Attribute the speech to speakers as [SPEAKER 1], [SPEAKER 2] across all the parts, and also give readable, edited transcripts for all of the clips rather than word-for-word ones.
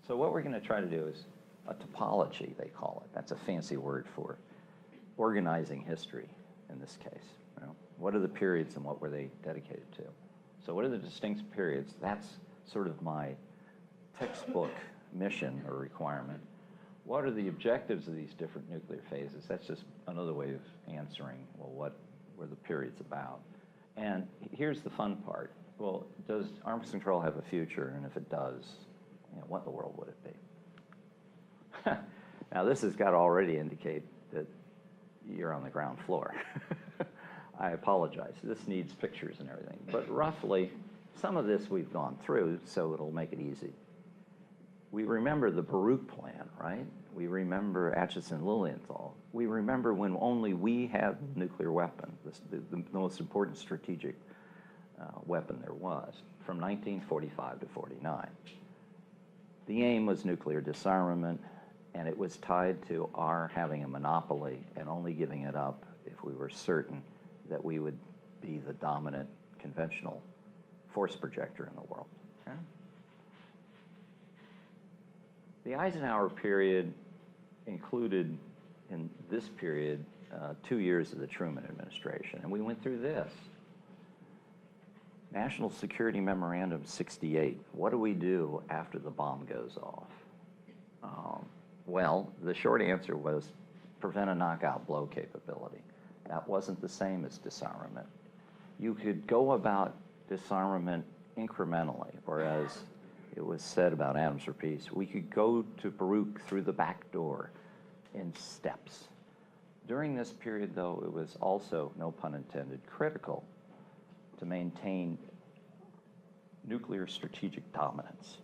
[SPEAKER 1] So what we're going to try to do is a topology, they call it. That's a fancy word for organizing history in this case. You know, what are the periods and what were they dedicated to? So what are the distinct periods? That's sort of my textbook mission or requirement. What are the objectives of these different nuclear phases? That's just another way of answering, well, what were the periods about? And here's the fun part. Well, does arms control have a future? And if it does, you know, what in the world would it be? Now, this has got to already indicate that you're on the ground floor. I apologize. This needs pictures and everything. But roughly, some of this we've gone through, so it'll make it easy. We remember the Baruch plan, right? We remember Atchison-Lilienthal. We remember when only we had a nuclear weapon, the most important strategic weapon there was, from 1945 to 49. The aim was nuclear disarmament, and it was tied to our having a monopoly and only giving it up if we were certain that we would be the dominant conventional force projector in the world. Okay? The Eisenhower period included, in this period, 2 years of the Truman administration, and we went through this. National Security Memorandum 68. What do we do after the bomb goes off? Well, the short answer was prevent a knockout blow capability. That wasn't the same as disarmament. You could go about disarmament incrementally, or as it was said about Atoms for Peace, we could go to Baruch through the back door in steps. During this period, though, it was also, no pun intended, critical to maintain nuclear strategic dominance.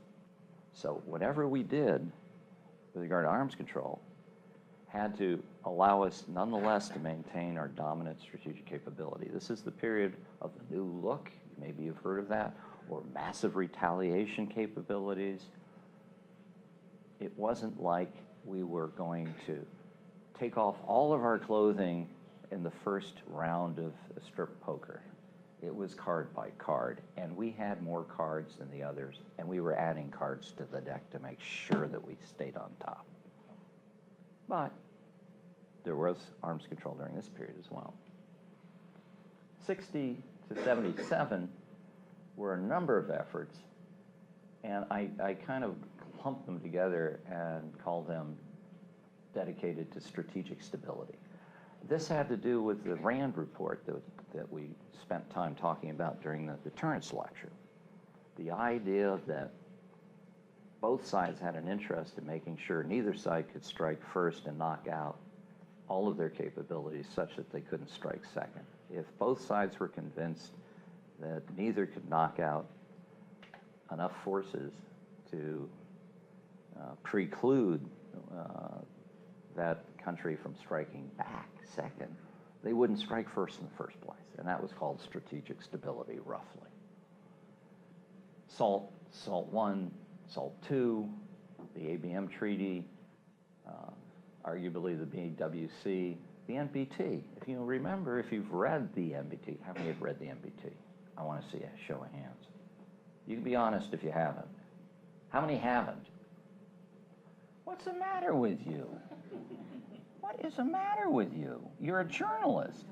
[SPEAKER 1] So whatever we did with regard to arms control had to allow us nonetheless to maintain our dominant strategic capability. This is the period of the new look, maybe you've heard of that, or massive retaliation capabilities. It wasn't like we were going to take off all of our clothing in the first round of a strip poker. It was card by card, and we had more cards than the others, and we were adding cards to the deck to make sure that we stayed on top. But there was arms control during this period as well. 60 to 77 were a number of efforts, and I kind of clumped them together and called them dedicated to strategic stability. This had to do with the Rand report that we spent time talking about during the Deterrence lecture. The idea that both sides had an interest in making sure neither side could strike first and knock out all of their capabilities such that they couldn't strike second. If both sides were convinced that neither could knock out enough forces to preclude that country from striking back second, they wouldn't strike first in the first place. And that was called strategic stability, roughly. SALT, SALT 1, SALT 2, the ABM Treaty, arguably the BWC, the NPT. If you remember, if you've read the NPT, how many have read the NPT? I want to see a show of hands. You can be honest if you haven't. How many haven't? What's the matter with you? What is the matter with you? You're a journalist.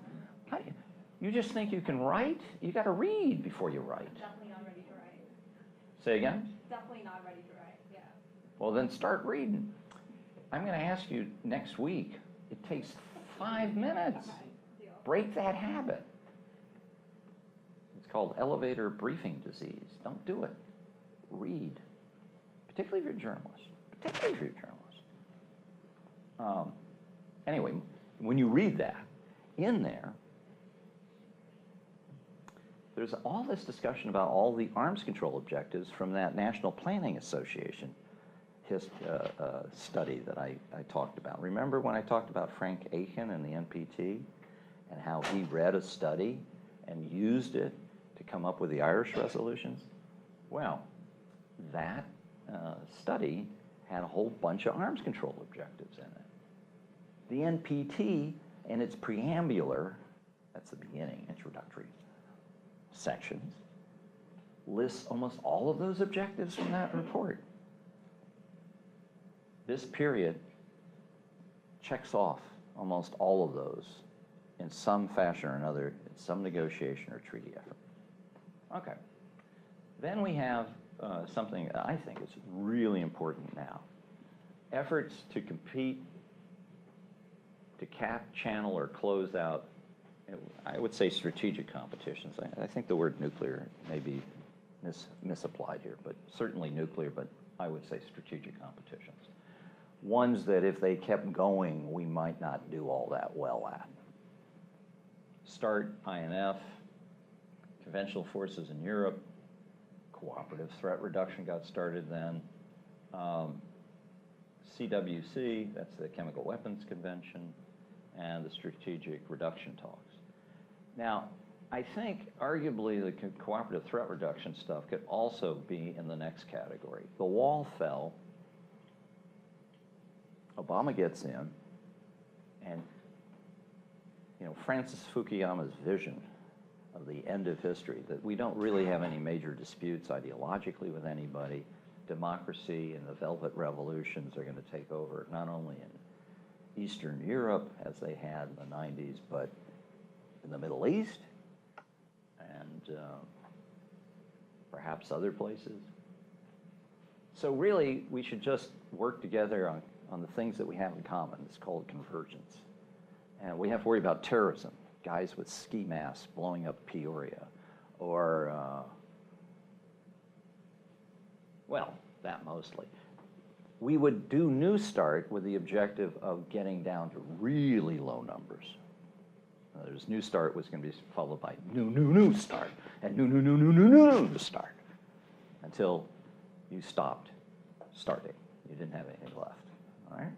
[SPEAKER 1] You just think you can write? You got to read before you write.
[SPEAKER 2] Definitely not ready to write.
[SPEAKER 1] Say again?
[SPEAKER 2] Definitely not ready to write, yeah.
[SPEAKER 1] Well, then start reading. I'm going to ask you next week. It takes 5 minutes.
[SPEAKER 2] Deal.
[SPEAKER 1] Break that habit. It's called elevator briefing disease. Don't do it. Read. Particularly if you're a journalist. Particularly if you're a journalist. Anyway, when you read that, in there, there's all this discussion about all the arms control objectives from that National Planning Association study that I talked about. Remember when I talked about Frank Aiken and the NPT and how he read a study and used it to come up with the Irish resolutions? Well, that study had a whole bunch of arms control objectives in it. The NPT and its preambular, that's the beginning, introductory sections, lists almost all of those objectives from that report. This period checks off almost all of those in some fashion or another, in some negotiation or treaty effort. Okay. Then we have something I think is really important now. Efforts to compete, to cap, channel, or close out, I would say strategic competitions. I think the word nuclear may be misapplied here, but certainly nuclear, but I would say strategic competitions. Ones that if they kept going, we might not do all that well at. START, INF, conventional forces in Europe, cooperative threat reduction got started then. CWC, that's the Chemical Weapons Convention, and the Strategic Reduction Talks. Now, I think arguably the cooperative threat reduction stuff could also be in the next category. The wall fell, Obama gets in, and Francis Fukuyama's vision of the end of history, that we don't really have any major disputes ideologically with anybody. Democracy and the Velvet Revolutions are going to take over not only in Eastern Europe, as they had in the 90s, but in the Middle East and perhaps other places. So really, we should just work together on the things that we have in common. It's called convergence. And we have to worry about terrorism, guys with ski masks blowing up Peoria, or, well, that mostly. We would do New START with the objective of getting down to really low numbers. There's New START was going to be followed by New START, and New START, until you stopped starting. You didn't have anything left, all right?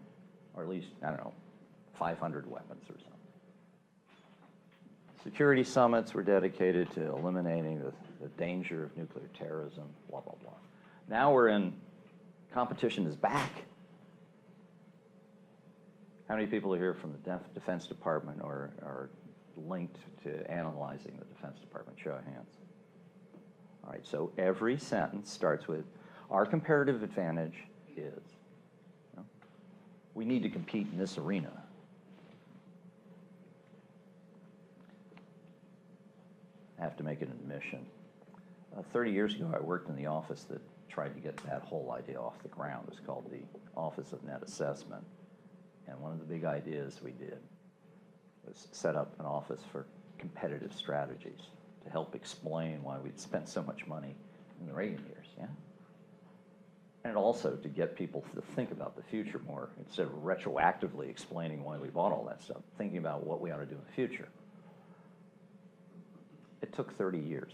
[SPEAKER 1] Or at least, I don't know, 500 weapons or something. Security summits were dedicated to eliminating the danger of nuclear terrorism, blah, blah, blah. Now we're in, competition is back. How many people are here from the Defense Department or are linked to analyzing the Defense Department? Show of hands. All right, so every sentence starts with, our comparative advantage is. We need to compete in this arena. I have to make an admission. 30 years ago, I worked in the office that tried to get that whole idea off the ground. It was called the Office of Net Assessment. And one of the big ideas we did was set up an office for competitive strategies to help explain why we'd spent so much money in the Reagan years, yeah? And also to get people to think about the future more, instead of retroactively explaining why we bought all that stuff, thinking about what we ought to do in the future. It took 30 years.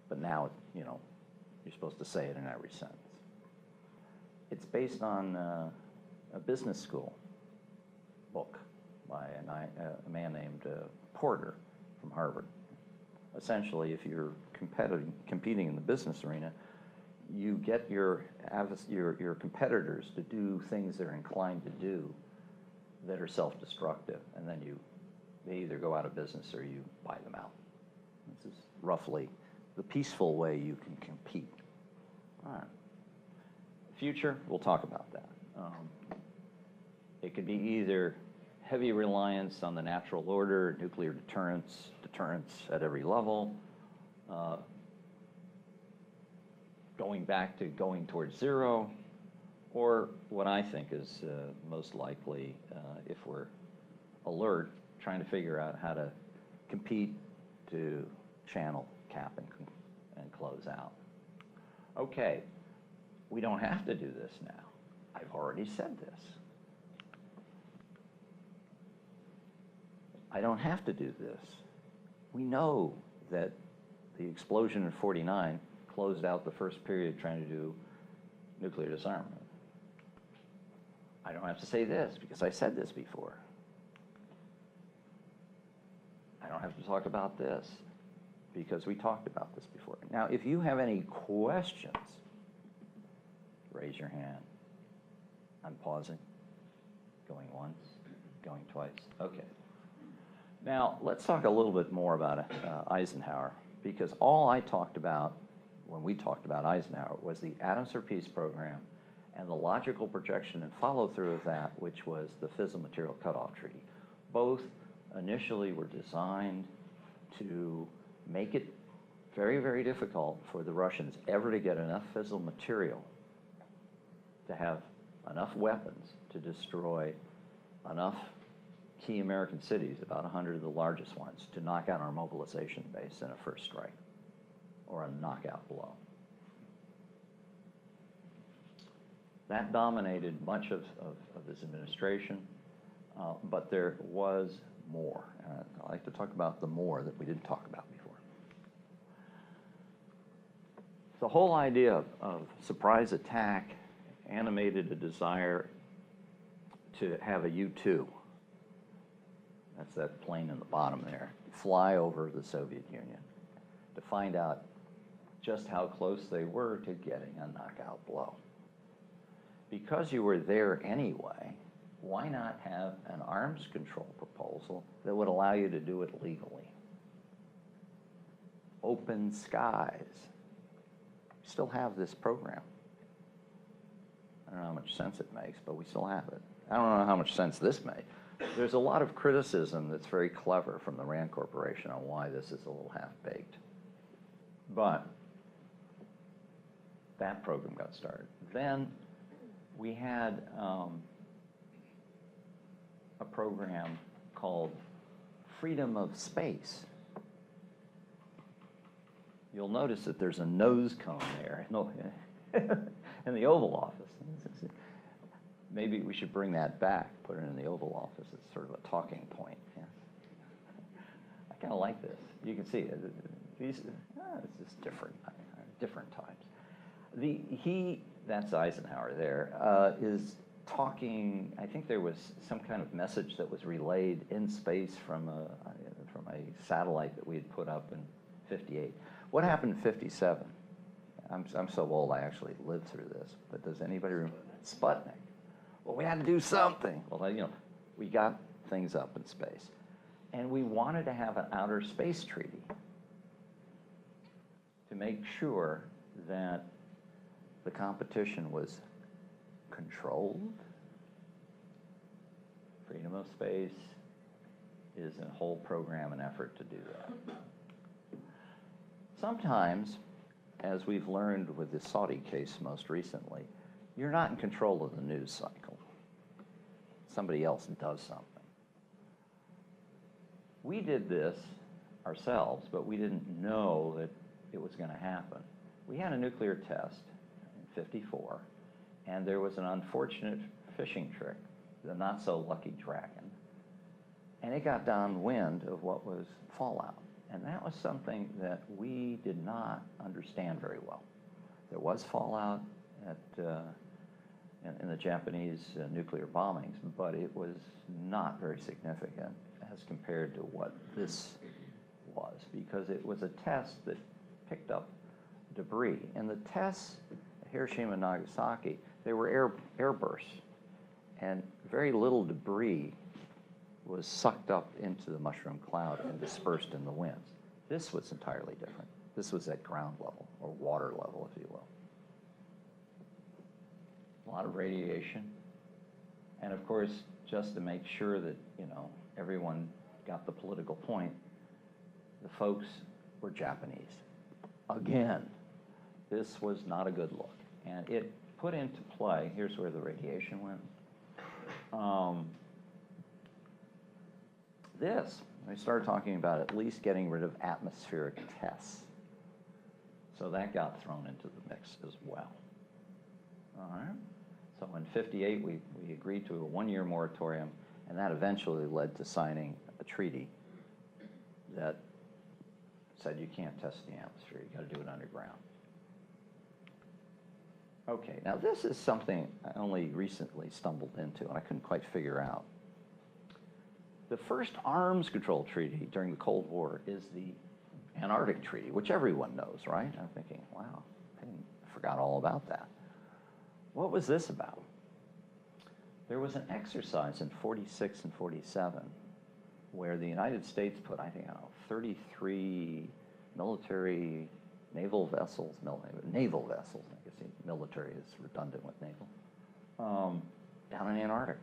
[SPEAKER 1] But now, you're supposed to say it in every sentence. It's based on a business school book by a man named Porter from Harvard. Essentially, if you're competing in the business arena, you get your competitors to do things they're inclined to do that are self-destructive, and then they either go out of business or you buy them out. This is roughly the peaceful way you can compete. All right. Future, we'll talk about that. It could be either heavy reliance on the natural order, nuclear deterrence at every level, going back to going towards zero, or what I think is most likely, if we're alert, trying to figure out how to compete to channel, cap, and close out. Okay, we don't have to do this now. I've already said this. I don't have to do this. We know that the explosion in '49 closed out the first period trying to do nuclear disarmament. I don't have to say this because I said this before. I don't have to talk about this because we talked about this before. Now, if you have any questions, raise your hand. I'm pausing. Going once, going twice. Okay. Now, let's talk a little bit more about Eisenhower, because all I talked about when we talked about Eisenhower was the Atoms for Peace program and the logical projection and follow-through of that, which was the Fissile Material Cutoff Treaty. Both initially were designed to make it very, very difficult for the Russians ever to get enough fissile material to have enough weapons to destroy enough key American cities, about 100 of the largest ones, to knock out our mobilization base in a first strike or a knockout blow. That dominated much of this administration, but there was more. I like to talk about the more that we didn't talk about before. The whole idea of surprise attack animated a desire to have a U-2. That's that plane in the bottom there. Fly over the Soviet Union to find out just how close they were to getting a knockout blow. Because you were there anyway, why not have an arms control proposal that would allow you to do it legally? Open skies. We still have this program. I don't know how much sense it makes, but we still have it. I don't know how much sense this made. There's a lot of criticism that's very clever from the Rand Corporation on why this is a little half-baked. But that program got started. Then we had a program called Freedom of Space. You'll notice that there's a nose cone there in the Oval Office. Maybe we should bring that back, put it in the Oval Office. It's sort of a talking point. Yeah. I kind of like this. You can see it. It's just different times. That's Eisenhower there, is talking. I think there was some kind of message that was relayed in space from a satellite that we had put up in '58. What happened in '57? I'm so old I actually lived through this, but does anybody remember? Sputnik. Well, we had to do something. Well, we got things up in space. And we wanted to have an outer space treaty to make sure that the competition was controlled. Freedom of space is a whole program and effort to do that. Sometimes, as we've learned with the Saudi case most recently, you're not in control of the news cycle. Somebody else does something. We did this ourselves, but we didn't know that it was going to happen. We had a nuclear test in '54, and there was an unfortunate fishing trick, the not-so-lucky Dragon, and it got downwind of what was fallout. And that was something that we did not understand very well. There was fallout in the Japanese nuclear bombings, but it was not very significant as compared to what this was, because it was a test that picked up debris. And the tests at Hiroshima and Nagasaki, they were airbursts, and very little debris was sucked up into the mushroom cloud and dispersed in the winds. This was entirely different. This was at ground level, or water level, if you will. A lot of radiation. And of course, just to make sure that, everyone got the political point, the folks were Japanese. Again, this was not a good look. And it put into play, here's where the radiation went. We started talking about at least getting rid of atmospheric tests. So that got thrown into the mix as well. All right. So in '58, we agreed to a one-year moratorium, and that eventually led to signing a treaty that said you can't test the atmosphere, you got to do it underground. Okay, now this is something I only recently stumbled into, and I couldn't quite figure out. The first arms control treaty during the Cold War is the Antarctic Treaty, which everyone knows, right? I'm thinking, wow, I forgot all about that. What was this about? There was an exercise in '46 and '47 where the United States put, 33 military naval vessels, I guess military is redundant with naval, down in Antarctica.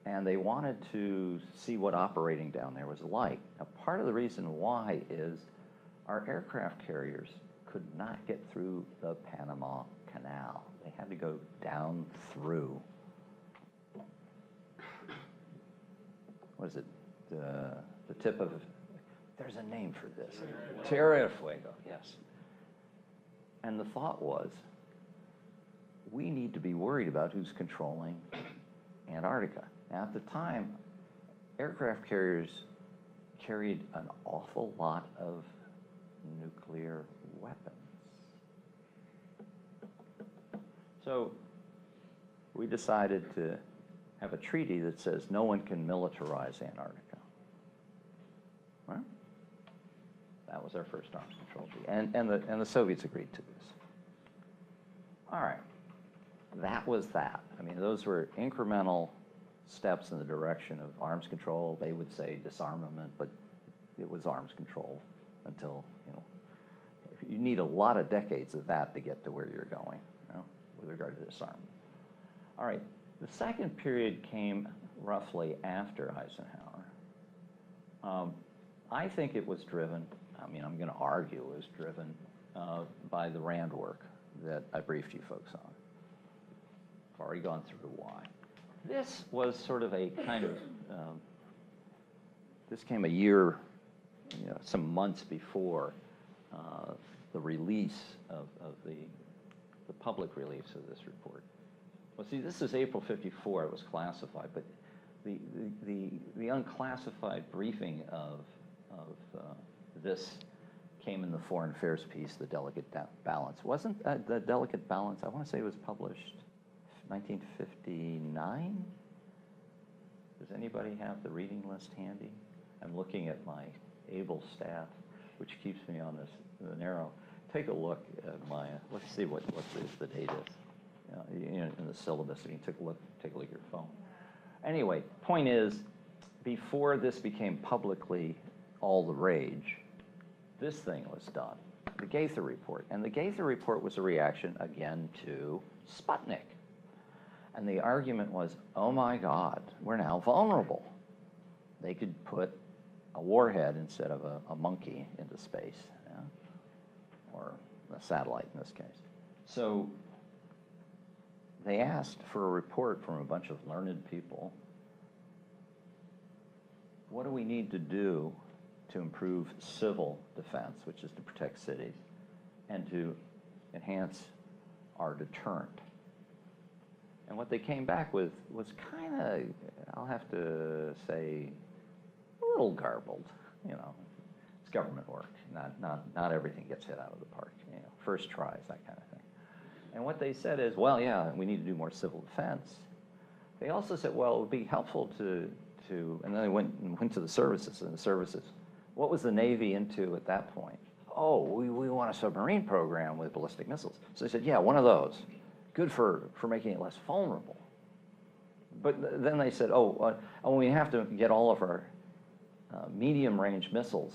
[SPEAKER 1] And they wanted to see what operating down there was like. Now, part of the reason why is our aircraft carriers could not get through the Panama Canal. They had to go down through, what is it, the tip of, there's a name for this. Tierra del Fuego, yes. And the thought was, we need to be worried about who's controlling Antarctica. Now, at the time, aircraft carriers carried an awful lot of nuclear weapons. So we decided to have a treaty that says no one can militarize Antarctica. Well, that was our first arms control treaty. And the Soviets agreed to this. All right. That was that. I mean, those were incremental steps in the direction of arms control. They would say disarmament, but it was arms control until, you need a lot of decades of that to get to where you're going, with regard to disarmament. All right, the second period came roughly after Eisenhower. I think it was driven, I'm going to argue it was driven by the RAND work that I briefed you folks on. I've already gone through why. This was sort of a kind of, this came a year, some months before the release of the public release of this report. Well, see, this is April '54. It was classified, but the unclassified briefing of this came in the Foreign Affairs piece, the Delicate Balance. Wasn't the Delicate Balance? I want to say it was published 1959? Does anybody have the reading list handy? I'm looking at my able staff, which keeps me on the narrow. Take a look at my, let's see what the date is in the syllabus. You can take a look at your phone. Anyway, point is, before this became publicly all the rage, this thing was done, the Gaither Report. And the Gaither Report was a reaction, again, to Sputnik. And the argument was, oh my God, we're now vulnerable. They could put a warhead instead of a monkey into space, or a satellite in this case. So they asked for a report from a bunch of learned people. What do we need to do to improve civil defense, which is to protect cities, and to enhance our deterrent? And what they came back with was kind of, I'll have to say, a little garbled. It's government work. Not everything gets hit out of the park. First tries, that kind of thing. And what they said is, well, yeah, we need to do more civil defense. They also said, well, it would be helpful to and then they went to the services, and the services, what was the Navy into at that point? Oh, we want a submarine program with ballistic missiles. So they said, yeah, one of those. Good for making it less vulnerable. But then they said, we have to get all of our medium-range missiles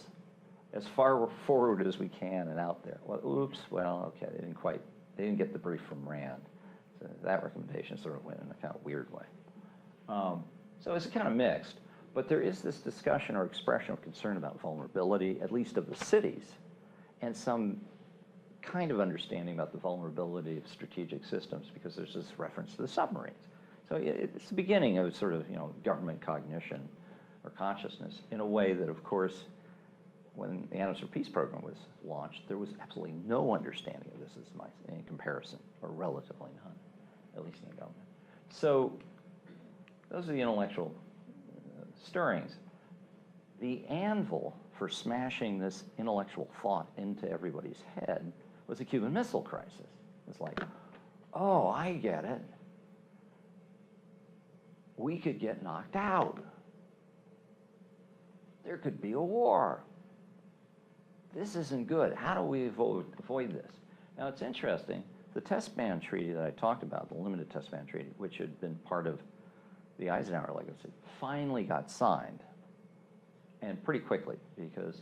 [SPEAKER 1] as far forward as we can and out there. Well, oops, well, okay, they didn't get the brief from RAND. So that recommendation sort of went in a kind of weird way. So it's kind of mixed. But there is this discussion or expression of concern about vulnerability, at least of the cities, and some kind of understanding about the vulnerability of strategic systems, because there's this reference to the submarines. So it's the beginning of sort of government cognition or consciousness in a way that, of course, when the Animals for Peace program was launched, there was absolutely no understanding of this in comparison, or relatively none, at least in the government. So those are the intellectual stirrings. The anvil for smashing this intellectual thought into everybody's head was the Cuban Missile Crisis. It's like, oh, I get it. We could get knocked out. There could be a war. This isn't good. How do we avoid this? Now, it's interesting. The Test Ban Treaty that I talked about, the Limited Test Ban Treaty, which had been part of the Eisenhower legacy, finally got signed, and pretty quickly, because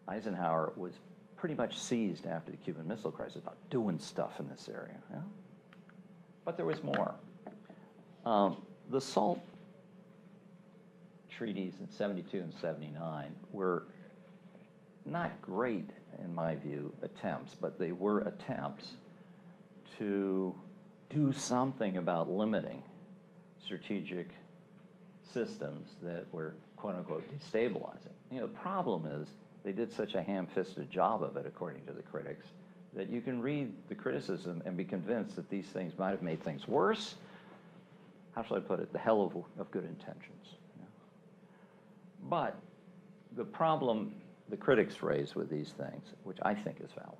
[SPEAKER 1] Eisenhower was pretty much seized after the Cuban Missile Crisis about doing stuff in this area. But there was more. The SALT treaties in 72 and 79 were not great, in my view, attempts, but they were attempts to do something about limiting strategic systems that were, quote unquote, destabilizing. You know, the problem is they did such a ham-fisted job of it, according to the critics, that you can read the criticism and be convinced that these things might have made things worse. How shall I put it? The hell of good intentions. You know? But the problem the critics raise with these things, which I think is valid,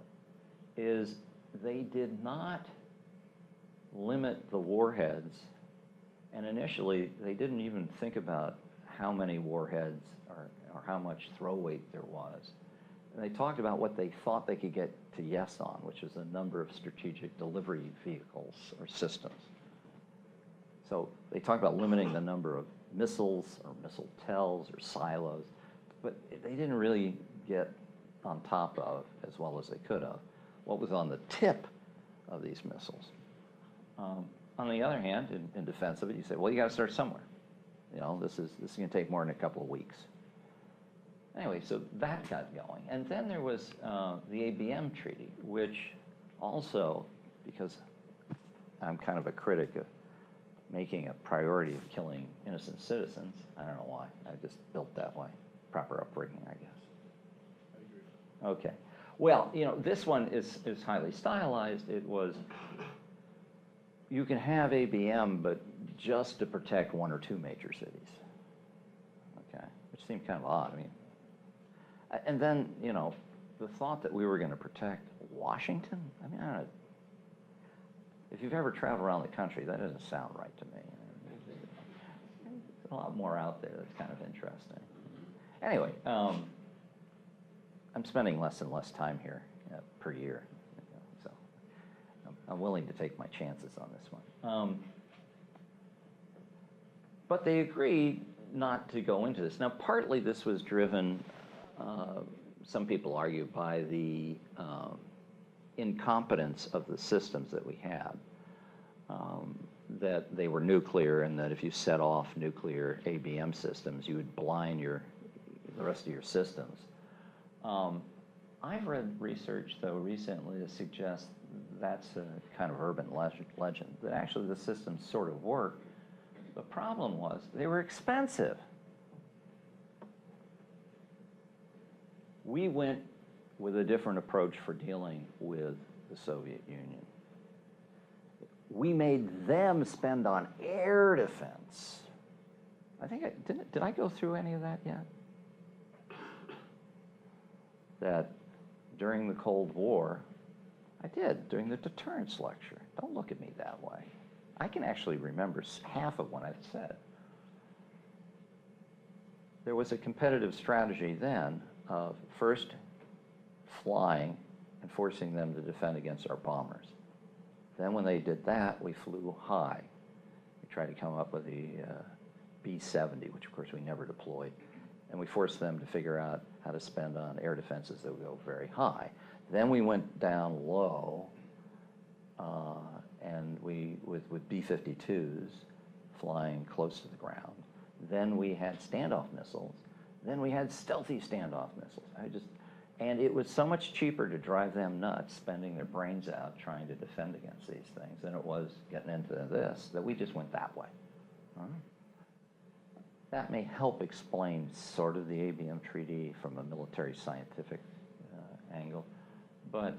[SPEAKER 1] is they did not limit the warheads, and initially they didn't even think about how many warheads or how much throw weight there was. And they talked about what they thought they could get to yes on, which is the number of strategic delivery vehicles or systems. So they talked about limiting the number of missiles or missile tells or silos, but they didn't really get on top of, as well as they could have, what was on the tip of these missiles. On the other hand, in defense of it, you say, well, you got to start somewhere. You know, this is going to take more than a couple of weeks. Anyway, so that got going. And then there was the ABM Treaty, which also, because I'm kind of a critic of making a priority of killing innocent citizens, I don't know why, I just built that way. Proper upbringing, I guess. I agree. Okay. Well, you know, this one is highly stylized. It was, you can have ABM, but just to protect one or two major cities. Okay, which seemed kind of odd. I mean, and then, you know, the thought that we were going to protect Washington, I mean, I don't know. If you've ever traveled around the country, that doesn't sound right to me. There's a lot more out there that's kind of interesting. Anyway, I'm spending less and less time here per year, so I'm willing to take my chances on this one. But they agreed not to go into this. Now, partly this was driven, some people argue, by the incompetence of the systems that we had, that they were nuclear, and that if you set off nuclear ABM systems, you would blind the rest of your systems. I've read research, though, recently that suggests that's a kind of urban legend, that actually the systems sort of work. The problem was they were expensive. We went with a different approach for dealing with the Soviet Union. We made them spend on air defense. I think did I go through any of that yet? That during the Cold War, I did, during the Deterrence lecture. Don't look at me that way. I can actually remember half of what I've said. There was a competitive strategy then of first flying and forcing them to defend against our bombers. Then when they did that, we flew high. We tried to come up with the B-70, which of course we never deployed. And we forced them to figure out how to spend on air defenses that would go very high. Then we went down low, and with B-52s flying close to the ground. Then we had standoff missiles. Then we had stealthy standoff missiles. And it was so much cheaper to drive them nuts, spending their brains out trying to defend against these things, than it was getting into this, that we just went that way. That may help explain sort of the ABM Treaty from a military scientific angle, but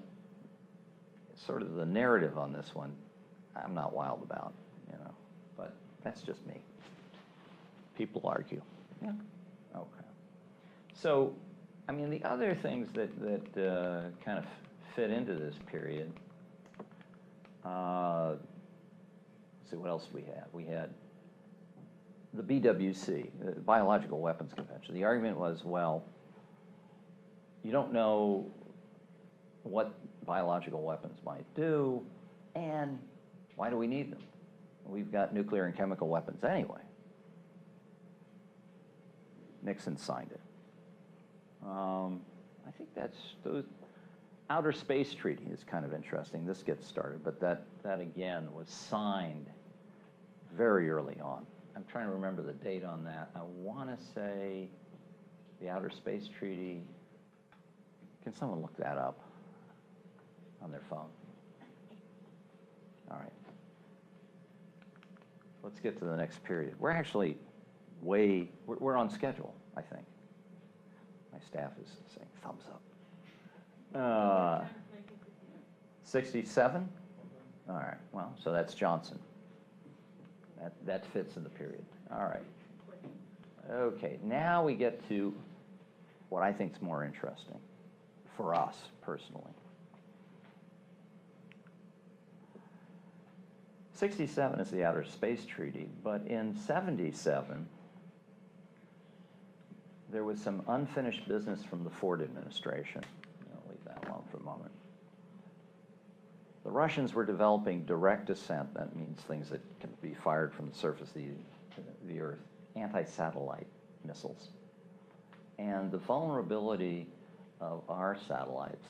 [SPEAKER 1] sort of the narrative on this one, I'm not wild about, you know, but that's just me. People argue. Yeah. Okay. So, I mean, the other things that kind of fit into this period, let's see, what else we had? We had the BWC, the Biological Weapons Convention. The argument was, well, you don't know what biological weapons might do, and why do we need them? We've got nuclear and chemical weapons anyway. Nixon signed it. I think that's those. Outer Space Treaty is kind of interesting. This gets started, but that again was signed very early on. I'm trying to remember the date on that. I want to say the Outer Space Treaty. Can someone look that up on their phone? All right. Let's get to the next period. We're actually we're on schedule, I think. My staff is saying thumbs up. 67? All right, well, so that's Johnson. That fits in the period. All right. Okay, now we get to what I think is more interesting for us personally. 67 is the Outer Space Treaty, but in 77, there was some unfinished business from the Ford administration. I'll leave that alone for a moment. The Russians were developing direct descent. That means things that can be fired from the surface of the Earth, anti-satellite missiles. And the vulnerability of our satellites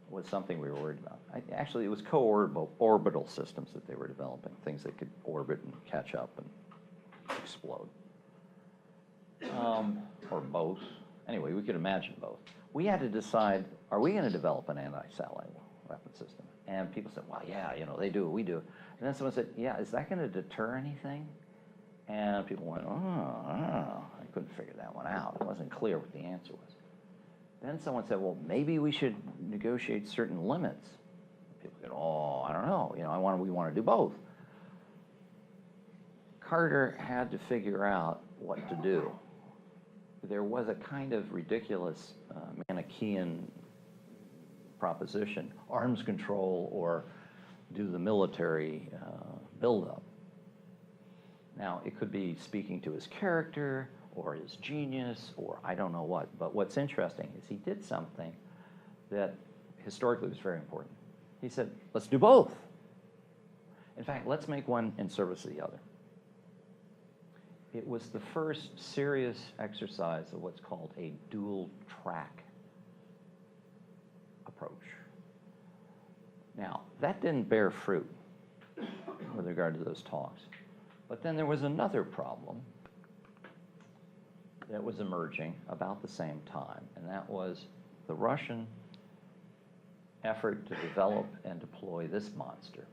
[SPEAKER 1] was something we were worried about. Actually, it was co-orbital systems that they were developing, things that could orbit and catch up and explode. Or both. Anyway, we could imagine both. We had to decide, are we going to develop an anti-satellite weapon system? And people said, well, yeah, they do, we do. And then someone said, yeah, is that going to deter anything? And people went, I couldn't figure that one out. It wasn't clear what the answer was. Then someone said, well, maybe we should negotiate certain limits. People said, I don't know. We want to do both. Carter had to figure out what to do. There was a kind of ridiculous Manichaean proposition, arms control or do the military buildup. Now, it could be speaking to his character or his genius or I don't know what, but what's interesting is he did something that historically was very important. He said, let's do both. In fact, let's make one in service of the other. It was the first serious exercise of what's called a dual track approach. Now, that didn't bear fruit with regard to those talks. But then there was another problem that was emerging about the same time, and that was the Russian effort to develop and deploy this monster.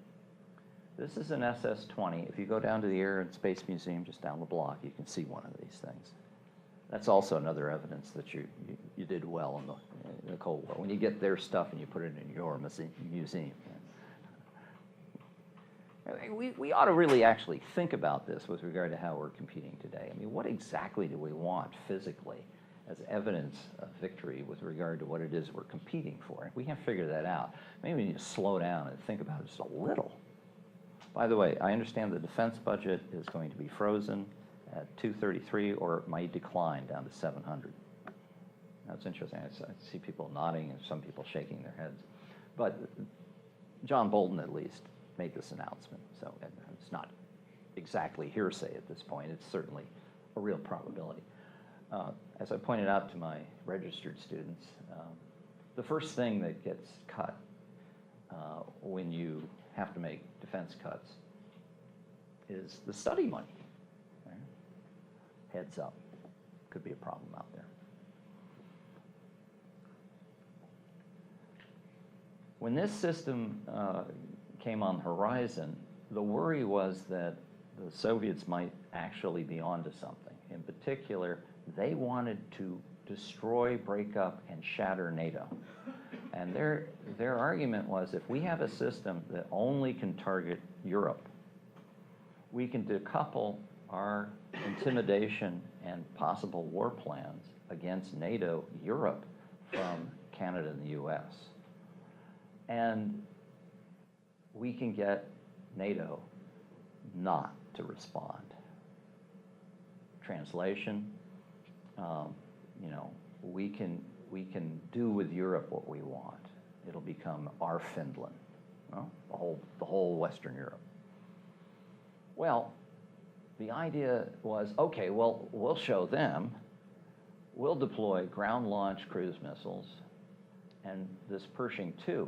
[SPEAKER 1] This is an SS-20. If you go down to the Air and Space Museum just down the block, you can see one of these things. That's also another evidence that you did well in the Cold War. When you get their stuff and you put it in your museum. We ought to really actually think about this with regard to how we're competing today. I mean, what exactly do we want physically as evidence of victory with regard to what it is we're competing for? We can't figure that out. Maybe we need to slow down and think about it just a little. By the way, I understand the defense budget is going to be frozen at 233, or it might decline down to 700. That's interesting. I see people nodding and some people shaking their heads. But John Bolton, at least, made this announcement. So it's not exactly hearsay at this point. It's certainly a real probability. As I pointed out to my registered students, the first thing that gets cut when you have to make defense cuts is the study money. Right? Heads up, could be a problem out there. When this system came on the horizon, the worry was that the Soviets might actually be onto something. In particular, they wanted to destroy, break up, and shatter NATO. And their argument was, if we have a system that only can target Europe, we can decouple our intimidation and possible war plans against NATO, Europe, from Canada and the US. And we can get NATO not to respond. Translation, we can do with Europe what we want. It'll become our Finland, the whole Western Europe. Well, the idea was, okay, well, we'll show them. We'll deploy ground-launched cruise missiles And this Pershing II,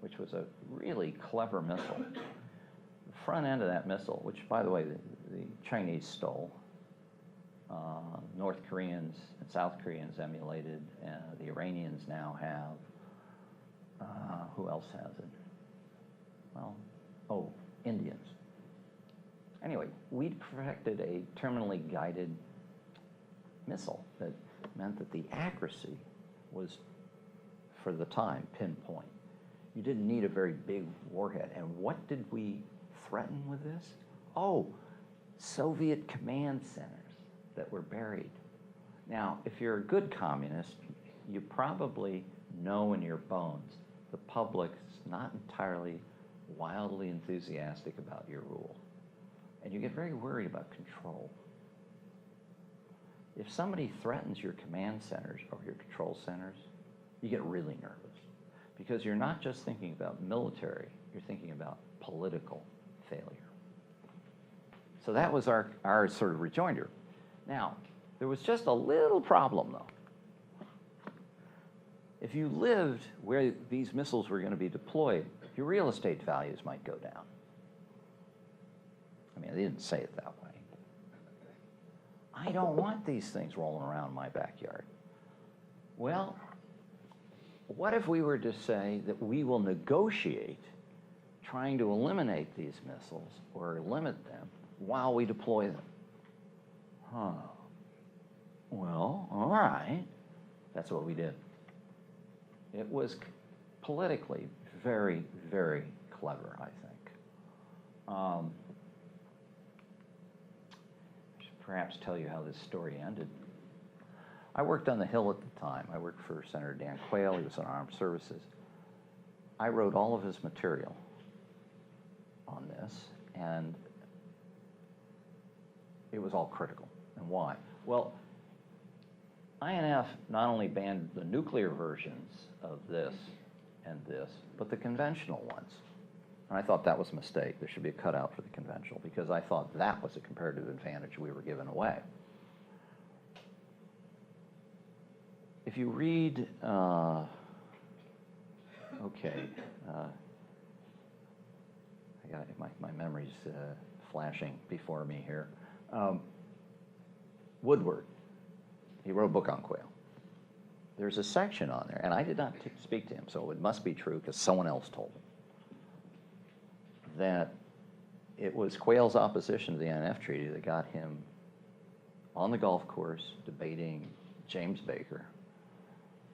[SPEAKER 1] which was a really clever missile, the front end of that missile, which, by the way, the Chinese stole, North Koreans and South Koreans emulated, the Iranians now have. Who else has it? Well, Indians. Anyway, we perfected a terminally guided missile that meant that the accuracy was, for the time, pinpoint. You didn't need a very big warhead. And what did we threaten with this? Oh, Soviet command centers that were buried. Now, if you're a good communist, you probably know in your bones the public's not entirely wildly enthusiastic about your rule. And you get very worried about control. If somebody threatens your command centers or your control centers, you get really nervous. Because you're not just thinking about military, you're thinking about political failure. So that was our sort of rejoinder. Now, there was just a little problem, though. If you lived where these missiles were going to be deployed, your real estate values might go down. I mean, they didn't say it that way. I don't want these things rolling around my backyard. Well, what if we were to say that we will negotiate trying to eliminate these missiles or limit them while we deploy them? Well, all right. That's what we did. It was politically very, very clever, I think. I should perhaps tell you how this story ended. I worked on the Hill at the time. I worked for Senator Dan Quayle. He was on Armed Services. I wrote all of his material on this, and it was all critical. And why? Well, INF not only banned the nuclear versions of this and this, but the conventional ones. And I thought that was a mistake. There should be a cutout for the conventional, because I thought that was a comparative advantage we were giving away. If you read, my memory's flashing before me here. Woodward, he wrote a book on quail. There's a section on there, and I did not speak to him, so it must be true because someone else told him, that it was Quayle's opposition to the INF Treaty that got him on the golf course debating James Baker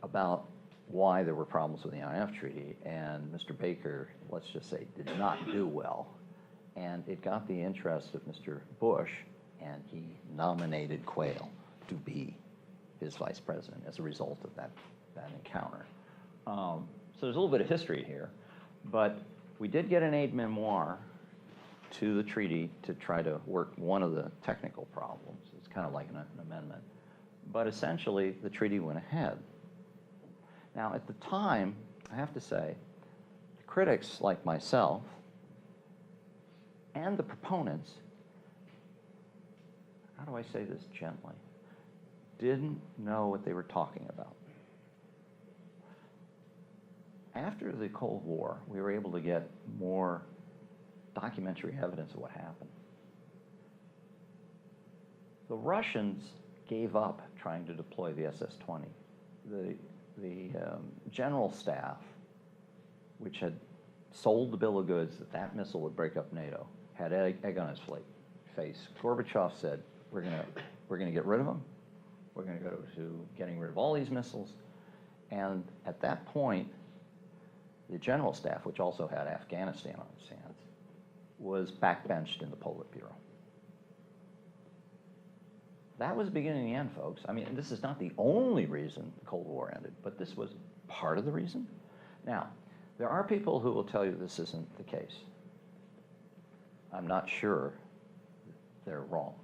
[SPEAKER 1] about why there were problems with the INF Treaty, and Mr. Baker, let's just say, did not do well. And it got the interest of Mr. Bush, and he nominated Quayle to be his vice president as a result of that encounter. So there's a little bit of history here, but we did get an aide-memoire to the treaty to try to work one of the technical problems. It's kind of like an amendment. But essentially, the treaty went ahead. Now, at the time, I have to say, the critics like myself and the proponents, how do I say this gently, didn't know what they were talking about. After the Cold War, we were able to get more documentary evidence of what happened. The Russians gave up trying to deploy the SS-20. The general staff, which had sold the bill of goods that that missile would break up NATO, had egg on his face. Gorbachev said, we're gonna get rid of them. We're gonna go to getting rid of all these missiles. And at that point, the general staff, which also had Afghanistan on its hands, was backbenched in the Politburo. That was the beginning and the end, folks. I mean, this is not the only reason the Cold War ended, but this was part of the reason. Now, there are people who will tell you this isn't the case. I'm not sure they're wrong.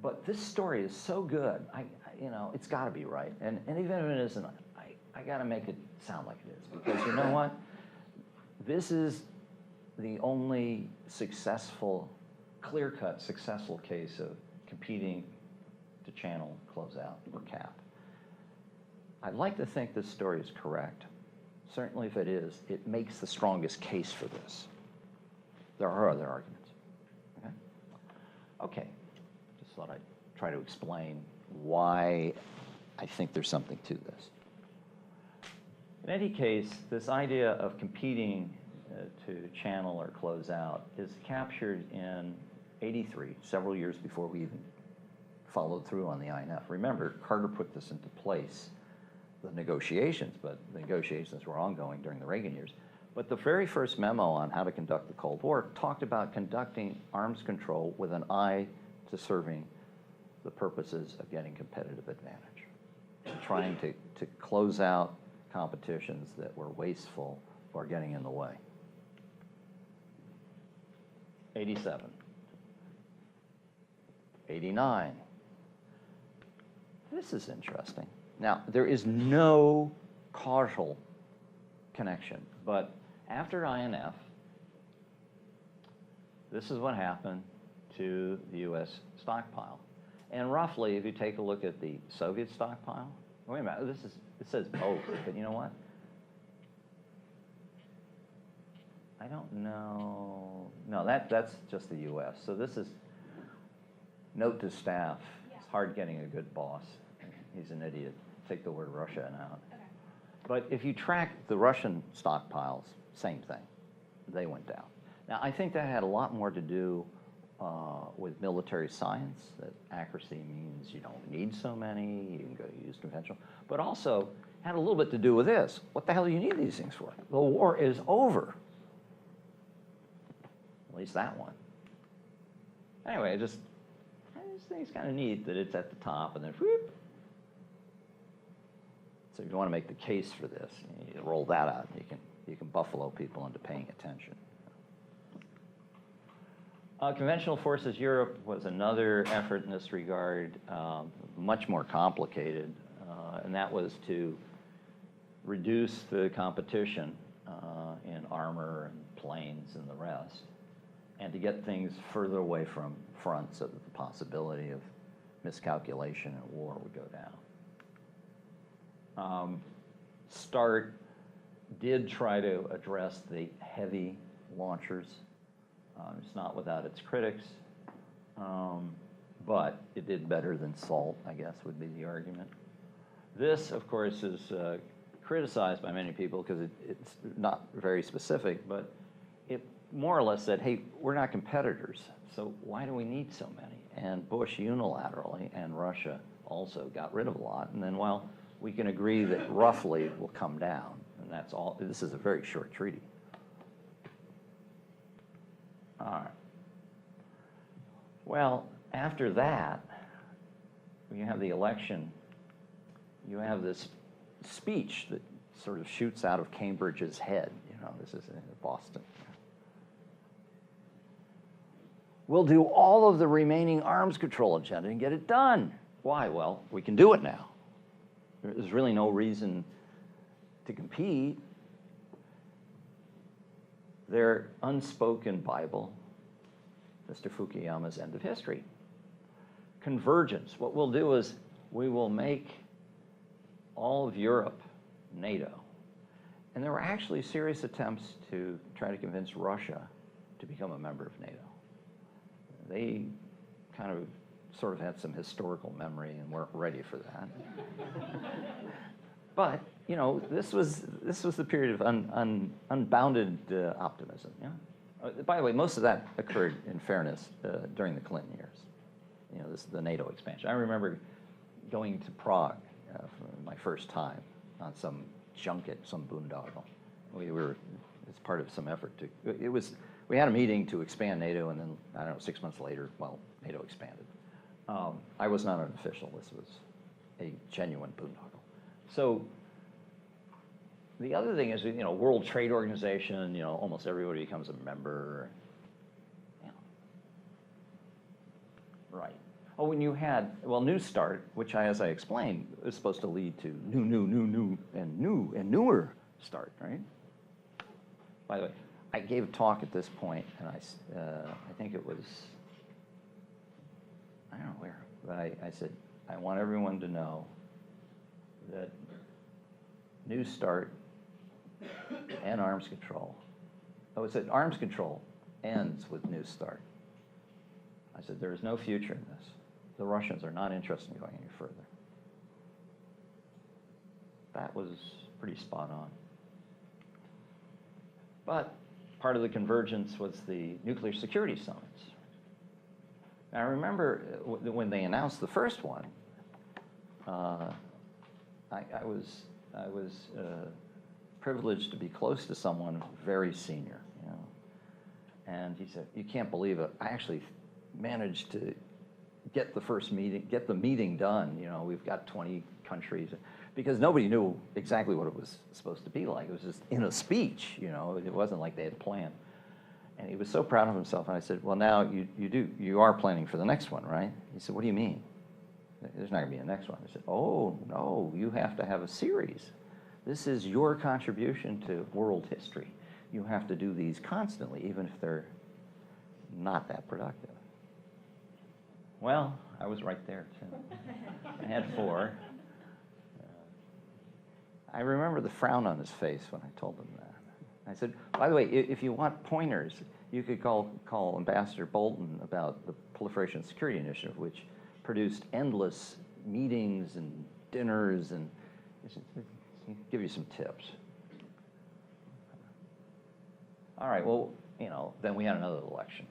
[SPEAKER 1] But this story is so good, it's got to be right. And even if it isn't, I got to make it sound like it is. Because you know what? This is the only successful, clear-cut, successful case of competing to channel, close out, or cap. I'd like to think this story is correct, Certainly if it is, it makes the strongest case for this. There are other arguments. Okay? Okay. Just thought I'd try to explain why I think there's something to this. In any case, this idea of competing to channel or close out is captured in '83, several years before we even followed through on the INF. Remember, Carter put this into place, the negotiations, but the negotiations were ongoing during the Reagan years. But the very first memo on how to conduct the Cold War talked about conducting arms control with an eye to serving the purposes of getting competitive advantage, trying to close out competitions that were wasteful or getting in the way. 87. 89. This is interesting. Now, there is no causal connection, but after INF, this is what happened to the U.S. stockpile. And roughly, if you take a look at the Soviet stockpile, wait a minute, it says both, but you know what? I don't know. No, that's just the U.S. So this is, note to staff, it's hard getting a good boss. He's an idiot. Take the word Russia out.
[SPEAKER 2] Okay.
[SPEAKER 1] But if you track the Russian stockpiles, same thing. They went down. Now, I think that had a lot more to do with military science, that accuracy means you don't need so many, you can go use conventional, but also had a little bit to do with this. What the hell do you need these things for? The war is over. At least that one. Anyway, I just think it's kind of neat that it's at the top and then whoop. So if you want to make the case for this, you roll that out. You can buffalo people into paying attention. Conventional Forces Europe was another effort in this regard, much more complicated, and that was to reduce the competition in armor and planes and the rest, and to get things further away from front so that the possibility of miscalculation and war would go down. START did try to address the heavy launchers. It's not without its critics, but it did better than SALT, I guess, would be the argument. This, of course, is criticized by many people because it's not very specific, but it more or less said, hey, we're not competitors, so why do we need so many? And Bush unilaterally and Russia also got rid of a lot, and then, well, we can agree that roughly it will come down, and that's all. This is a very short treaty. All right. Well, after that, when you have the election, you have this speech that sort of shoots out of Cambridge's head. You know, this is in Boston. We'll do all of the remaining arms control agenda and get it done. Why? Well, we can do it now. There's really no reason to compete. Their unspoken Bible, Mr. Fukuyama's End of History. Convergence. What we'll do is we will make all of Europe NATO. And there were actually serious attempts to try to convince Russia to become a member of NATO. They kind of sort of had some historical memory and weren't ready for that. But, you know, this was the period of unbounded optimism. Yeah? By the way, most of that occurred, in fairness, during the Clinton years. You know, the NATO expansion. I remember going to Prague for my first time on some junket, some boondoggle. It's part of some effort to, we had a meeting to expand NATO, and then, I don't know, 6 months later, well, NATO expanded. I was not an official. This was a genuine boondoggle. So the other thing is, you know, World Trade Organization, you know, almost everybody becomes a member. You know. Right. Oh, when you had, well, New START, which as I explained, is supposed to lead to new, and newer START, right? By the way, I gave a talk at this point, and I think it was, I don't know where, but I said, I want everyone to know that New START and arms control. Oh, it said arms control ends with New START. I said, there is no future in this. The Russians are not interested in going any further. That was pretty spot on. But part of the convergence was the nuclear security summits. Now, I remember when they announced the first one, I was privileged to be close to someone very senior, you know. And he said, "You can't believe it. I actually managed to get the meeting done. You know, we've got 20 countries." Because nobody knew exactly what it was supposed to be like. It was just in a speech, you know. It wasn't like they had planned. And he was so proud of himself. And I said, "Well, now you are planning for the next one, right?" He said, "What do you mean? There's not going to be a next one." I said, "Oh, no, you have to have a series. This is your contribution to world history. You have to do these constantly, even if they're not that productive." Well, I was right there, too. I had 4. I remember the frown on his face when I told him that. I said, "By the way, if you want pointers, you could call Ambassador Bolton about the Proliferation Security Initiative, which produced endless meetings and dinners, and he'll give you some tips." All right, well, you know, then we had another election.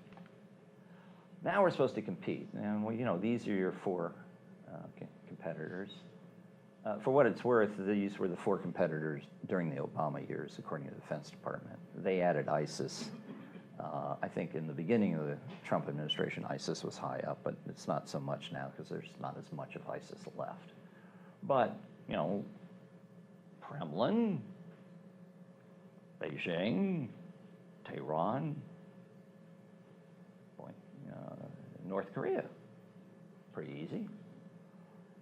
[SPEAKER 1] Now we're supposed to compete. And, well, you know, these are your 4 competitors. For what it's worth, these were the 4 competitors during the Obama years, according to the Defense Department. They added ISIS. I think in the beginning of the Trump administration, ISIS was high up, but it's not so much now because there's not as much of ISIS left. But, you know, Kremlin, Beijing, Tehran, North Korea. Pretty easy.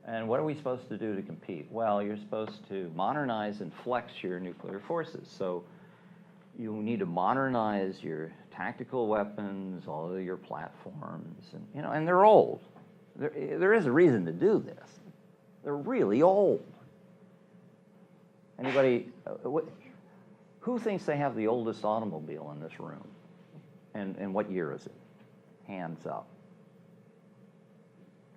[SPEAKER 1] And what are we supposed to do to compete? Well, you're supposed to modernize and flex your nuclear forces. So you need to modernize your tactical weapons, all of your platforms, and, you know, and they're old. There is a reason to do this. They're really old. Anybody, who thinks they have the oldest automobile in this room? And what year is it? Hands up.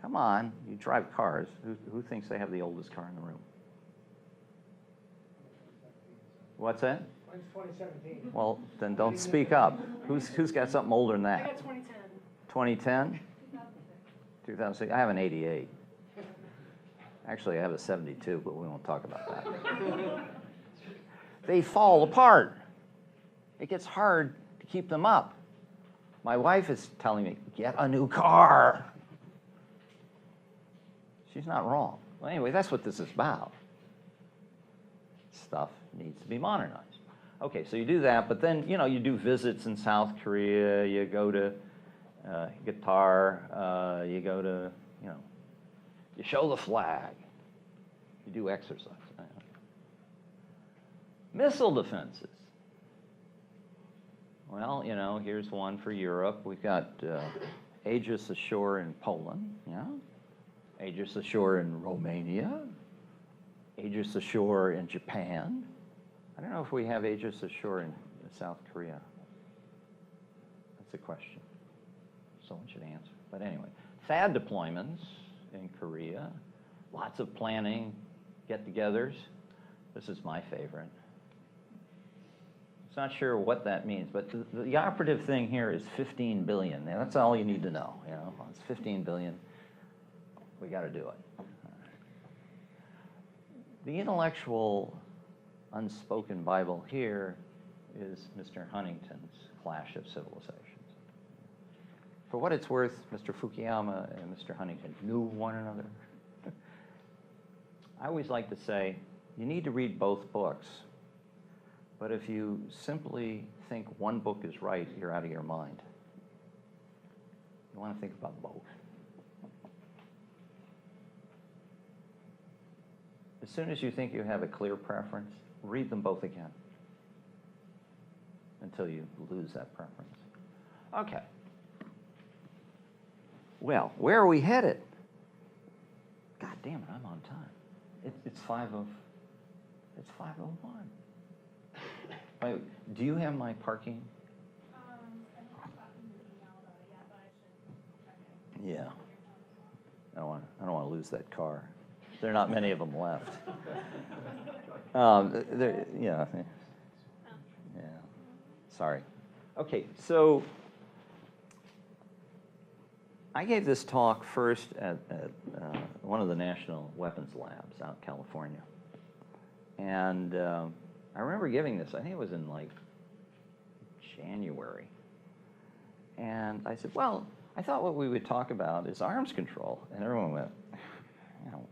[SPEAKER 1] Come on, you drive cars. Who thinks they have the oldest car in the room? What's that?
[SPEAKER 3] Mine's 2017.
[SPEAKER 1] Well, then don't speak up. Who's got something older than
[SPEAKER 2] I
[SPEAKER 1] that?
[SPEAKER 2] got 2010.
[SPEAKER 1] 2010? 2006. I have an 88. Actually, I have a 72, but we won't talk about that. They fall apart. It gets hard to keep them up. My wife is telling me, get a new car. She's not wrong. Well, anyway, that's what this is about. Stuff needs to be modernized. Okay, so you do that, but then, you know, you do visits in South Korea, you go to guitar, you go to, you know, you show the flag, you do exercise. Missile defenses. Well, you know, here's one for Europe. We've got Aegis ashore in Poland, yeah? Aegis ashore in Romania, Aegis ashore in Japan. I don't know if we have Aegis ashore in South Korea. That's a question someone should answer. But anyway, THAAD deployments in Korea, lots of planning, get-togethers. This is my favorite. It's not sure what that means, but the operative thing here is 15 billion. Now, that's all you need to know. You know, it's 15 billion. We got to do it. The intellectual unspoken Bible here is Mr. Huntington's Clash of Civilizations. For what it's worth, Mr. Fukuyama and Mr. Huntington knew one another. I always like to say, you need to read both books, but if you simply think one book is right, you're out of your mind. You want to think about both. As soon as you think you have a clear preference, read them both again until you lose that preference. Okay. Well, where are we headed? God damn it, I'm on time. It's 5:01. Wait, do you have my parking?
[SPEAKER 2] I haven't gotten the email about it yet, but I should check it.
[SPEAKER 1] Yeah. I don't want to lose that car. There are not many of them left. Yeah. Yeah. Sorry. Okay, so I gave this talk first at one of the national weapons labs out in California. And I remember giving this, I think it was in like January. And I said, well, I thought what we would talk about is arms control. And everyone went, you know,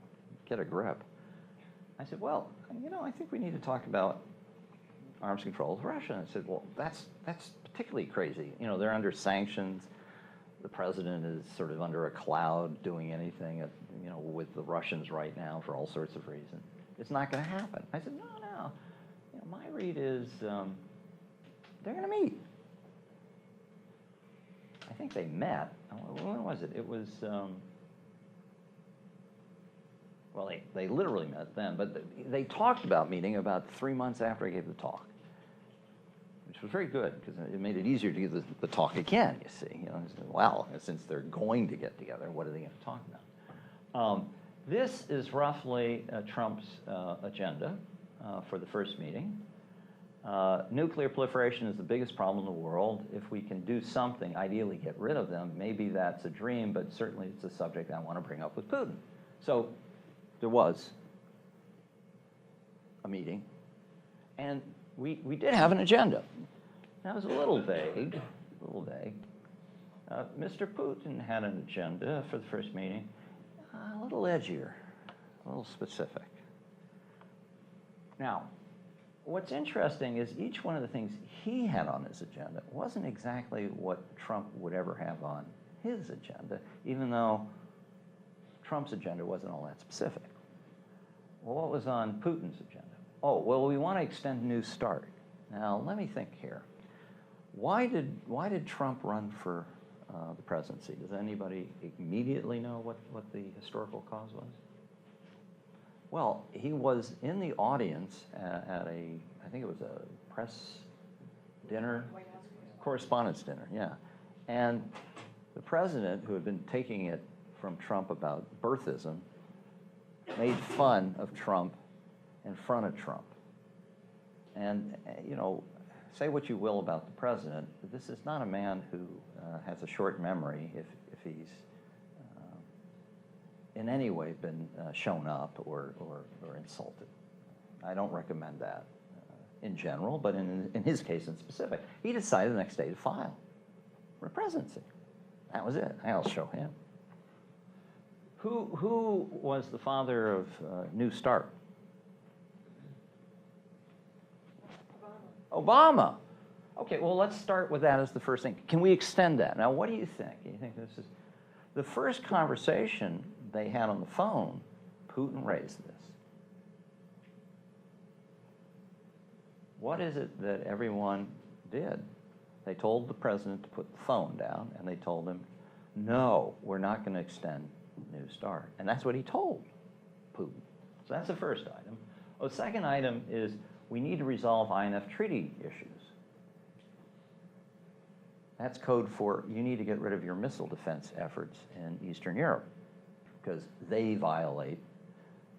[SPEAKER 1] get a grip. I said, well, you know, I think we need to talk about arms control with Russia. And I said, well, that's particularly crazy. You know, they're under sanctions. The president is sort of under a cloud doing anything, you know, with the Russians right now for all sorts of reasons. It's not going to happen. I said, no. You know, my read is they're going to meet. I think they met. When was it? It was, well, they literally met then, but they talked about meeting about 3 months after I gave the talk, which was very good because it made it easier to give the talk again, you see. You know, well, since they're going to get together, what are they going to talk about? This is roughly Trump's agenda for the first meeting. Nuclear proliferation is the biggest problem in the world. If we can do something, ideally get rid of them, maybe that's a dream, but certainly it's a subject I want to bring up with Putin. So there was a meeting, and we did have an agenda. That was a little vague, Mr. Putin had an agenda for the first meeting, a little edgier, a little specific. Now, what's interesting is each one of the things he had on his agenda wasn't exactly what Trump would ever have on his agenda, even though Trump's agenda wasn't all that specific. Well, what was on Putin's agenda? Oh, well, we want to extend New START. Now, let me think here. Why did Trump run for the presidency? Does anybody immediately know what the historical cause was? Well, he was in the audience at I think it was a press dinner, correspondence dinner, yeah. And the president, who had been taking it from Trump about birthism, made fun of Trump in front of Trump. And, you know, say what you will about the president, but this is not a man who has a short memory if he's in any way been shown up or insulted. I don't recommend that in general, but in his case in specific. He decided the next day to file for the presidency. That was it. I'll show him. Who was the father of New START? Obama. Okay, well, let's start with that as the first thing. Can we extend that? Now, what do you think? Do you think this is the first conversation they had on the phone? Putin raised this. What is it that everyone did? They told the president to put the phone down, and they told him, no, we're not going to extend New START. And that's what he told Putin. So that's the first item. The second item is we need to resolve INF treaty issues. That's code for you need to get rid of your missile defense efforts in Eastern Europe because they violate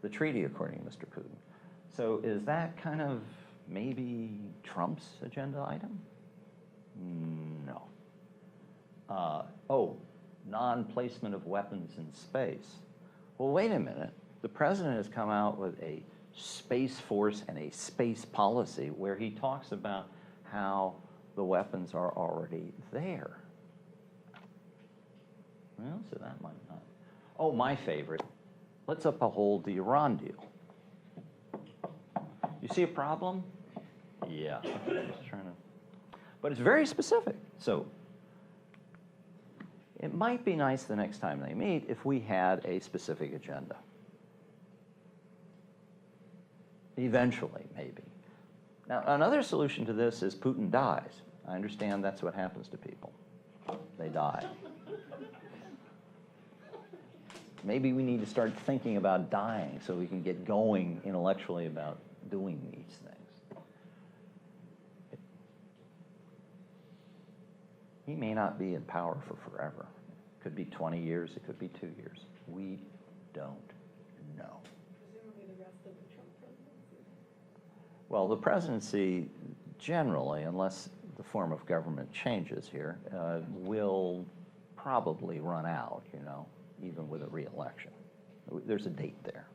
[SPEAKER 1] the treaty, according to Mr. Putin. So is that kind of maybe Trump's agenda item? No. Non-placement of weapons in space. Well, wait a minute. The president has come out with a space force and a space policy where he talks about how the weapons are already there. Well, so that might not. Oh, my favorite. Let's uphold the Iran deal. You see a problem? Yeah. Just trying to. But it's very specific. So it might be nice the next time they meet if we had a specific agenda. Eventually, maybe. Now, another solution to this is Putin dies. I understand that's what happens to people. They die. Maybe we need to start thinking about dying so we can get going intellectually about doing these things. he may not be in power for forever. It could be 20 years, it could be 2 years. We don't know.
[SPEAKER 3] Presumably the rest of the Trump presidency.
[SPEAKER 1] Well, the presidency generally, unless the form of government changes here, will probably run out, you know, even with a re-election. There's a date there.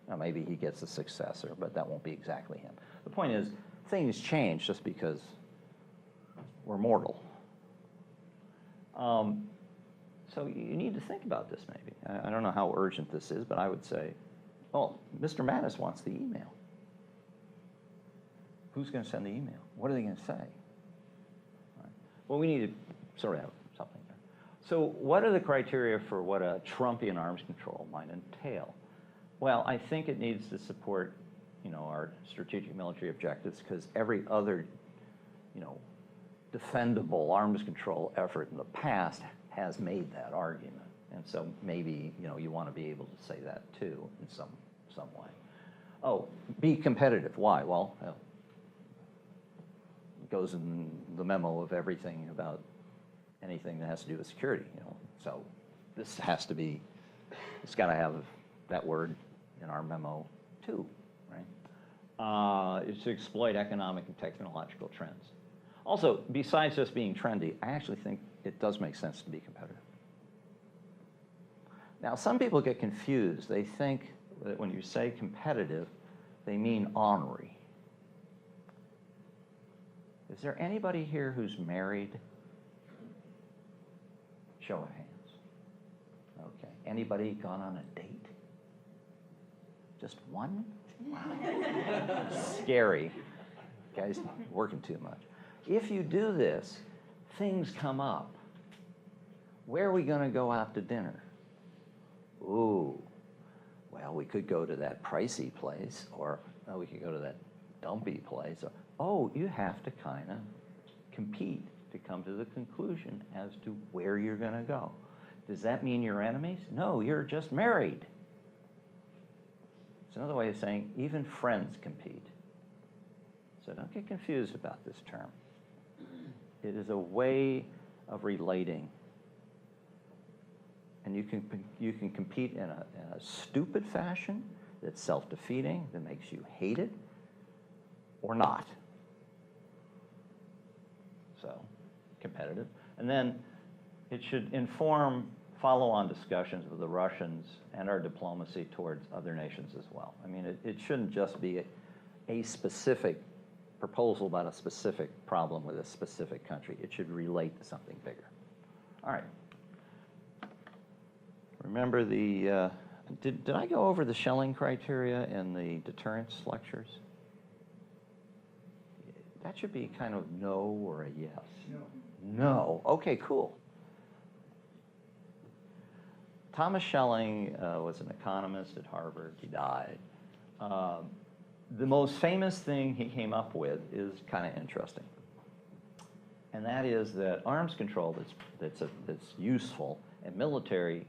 [SPEAKER 1] Now, maybe he gets a successor, but that won't be exactly him. The point is, things change just because we're mortal. So you need to think about this maybe. I don't know how urgent this is, but I would say, well, Mr. Mattis wants the email. Who's going to send the email? What are they going to say? Right. Well, we need to sort of have something there. So what are the criteria for what a Trumpian arms control might entail? Well, I think it needs to support, you know, our strategic military objectives, because every other, you know, defendable arms control effort in the past has made that argument. And so maybe, you know, you want to be able to say that too in some way. Oh, be competitive. Why? Well, it goes in the memo of everything about anything that has to do with security, you know. So this has to be, it's got to have that word in our memo too, right? It's to exploit economic and technological trends. Also, besides just being trendy, I actually think it does make sense to be competitive. Now, some people get confused. They think that when you say competitive, they mean ornery. Is there anybody here who's married? Show of hands. Okay. Anybody gone on a date? Just one? Wow. Scary. Guys, working too much. If you do this, things come up. Where are we going to go out to dinner? Ooh, well, we could go to that pricey place, or oh, we could go to that dumpy place. Or, oh, you have to kind of compete to come to the conclusion as to where you're going to go. Does that mean you're enemies? No, you're just married. It's another way of saying even friends compete. So don't get confused about this term. It is a way of relating. And you can compete in a stupid fashion that's self-defeating, that makes you hate it, or not. So, competitive. And then it should inform follow-on discussions with the Russians and our diplomacy towards other nations as well. I mean, it shouldn't just be a specific proposal about a specific problem with a specific country. It should relate to something bigger. All right. Remember the, did I go over the shelling criteria in the deterrence lectures? That should be kind of no or a yes.
[SPEAKER 4] No.
[SPEAKER 1] No. Okay, cool. Thomas Schelling was an economist at Harvard. He died. The most famous thing he came up with is kind of interesting. And that is that arms control that's useful and military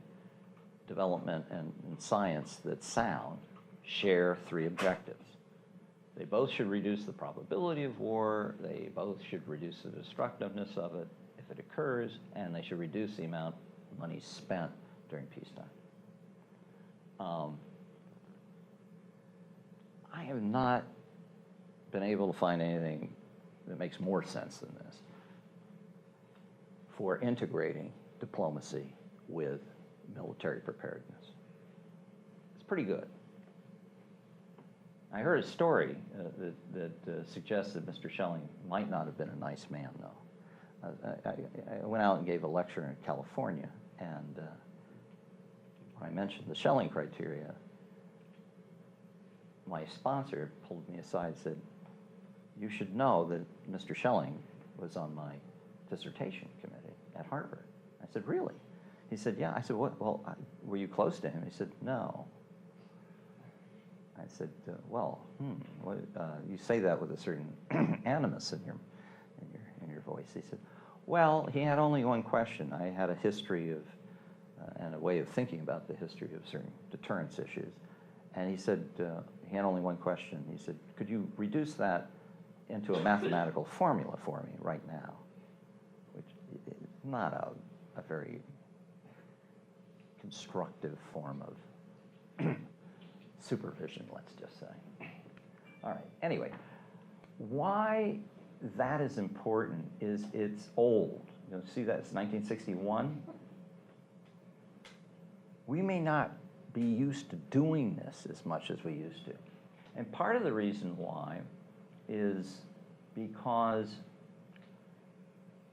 [SPEAKER 1] development and science that's sound share three objectives. They both should reduce the probability of war, they both should reduce the destructiveness of it if it occurs, and they should reduce the amount of money spent during peacetime. I have not been able to find anything that makes more sense than this for integrating diplomacy with military preparedness. It's pretty good. I heard a story that suggests that Mr. Schelling might not have been a nice man, though. I went out and gave a lecture in California, and when I mentioned the Schelling criteria, my sponsor pulled me aside and said, "You should know that Mr. Schelling was on my dissertation committee at Harvard." I said, "Really?" He said, "Yeah." I said, "What? Well, were you close to him?" He said, "No." I said, "Well, you say that with a certain animus in your voice." He said, "Well, he had only one question. I had a history of and a way of thinking about the history of certain deterrence issues, and he said he had only one question. He said, could you reduce that into a mathematical formula for me right now?" Which not a very constructive form of supervision, let's just say. All right, anyway, why that is important is it's old. You know, see that it's 1961? We may not be used to doing this as much as we used to. And part of the reason why is because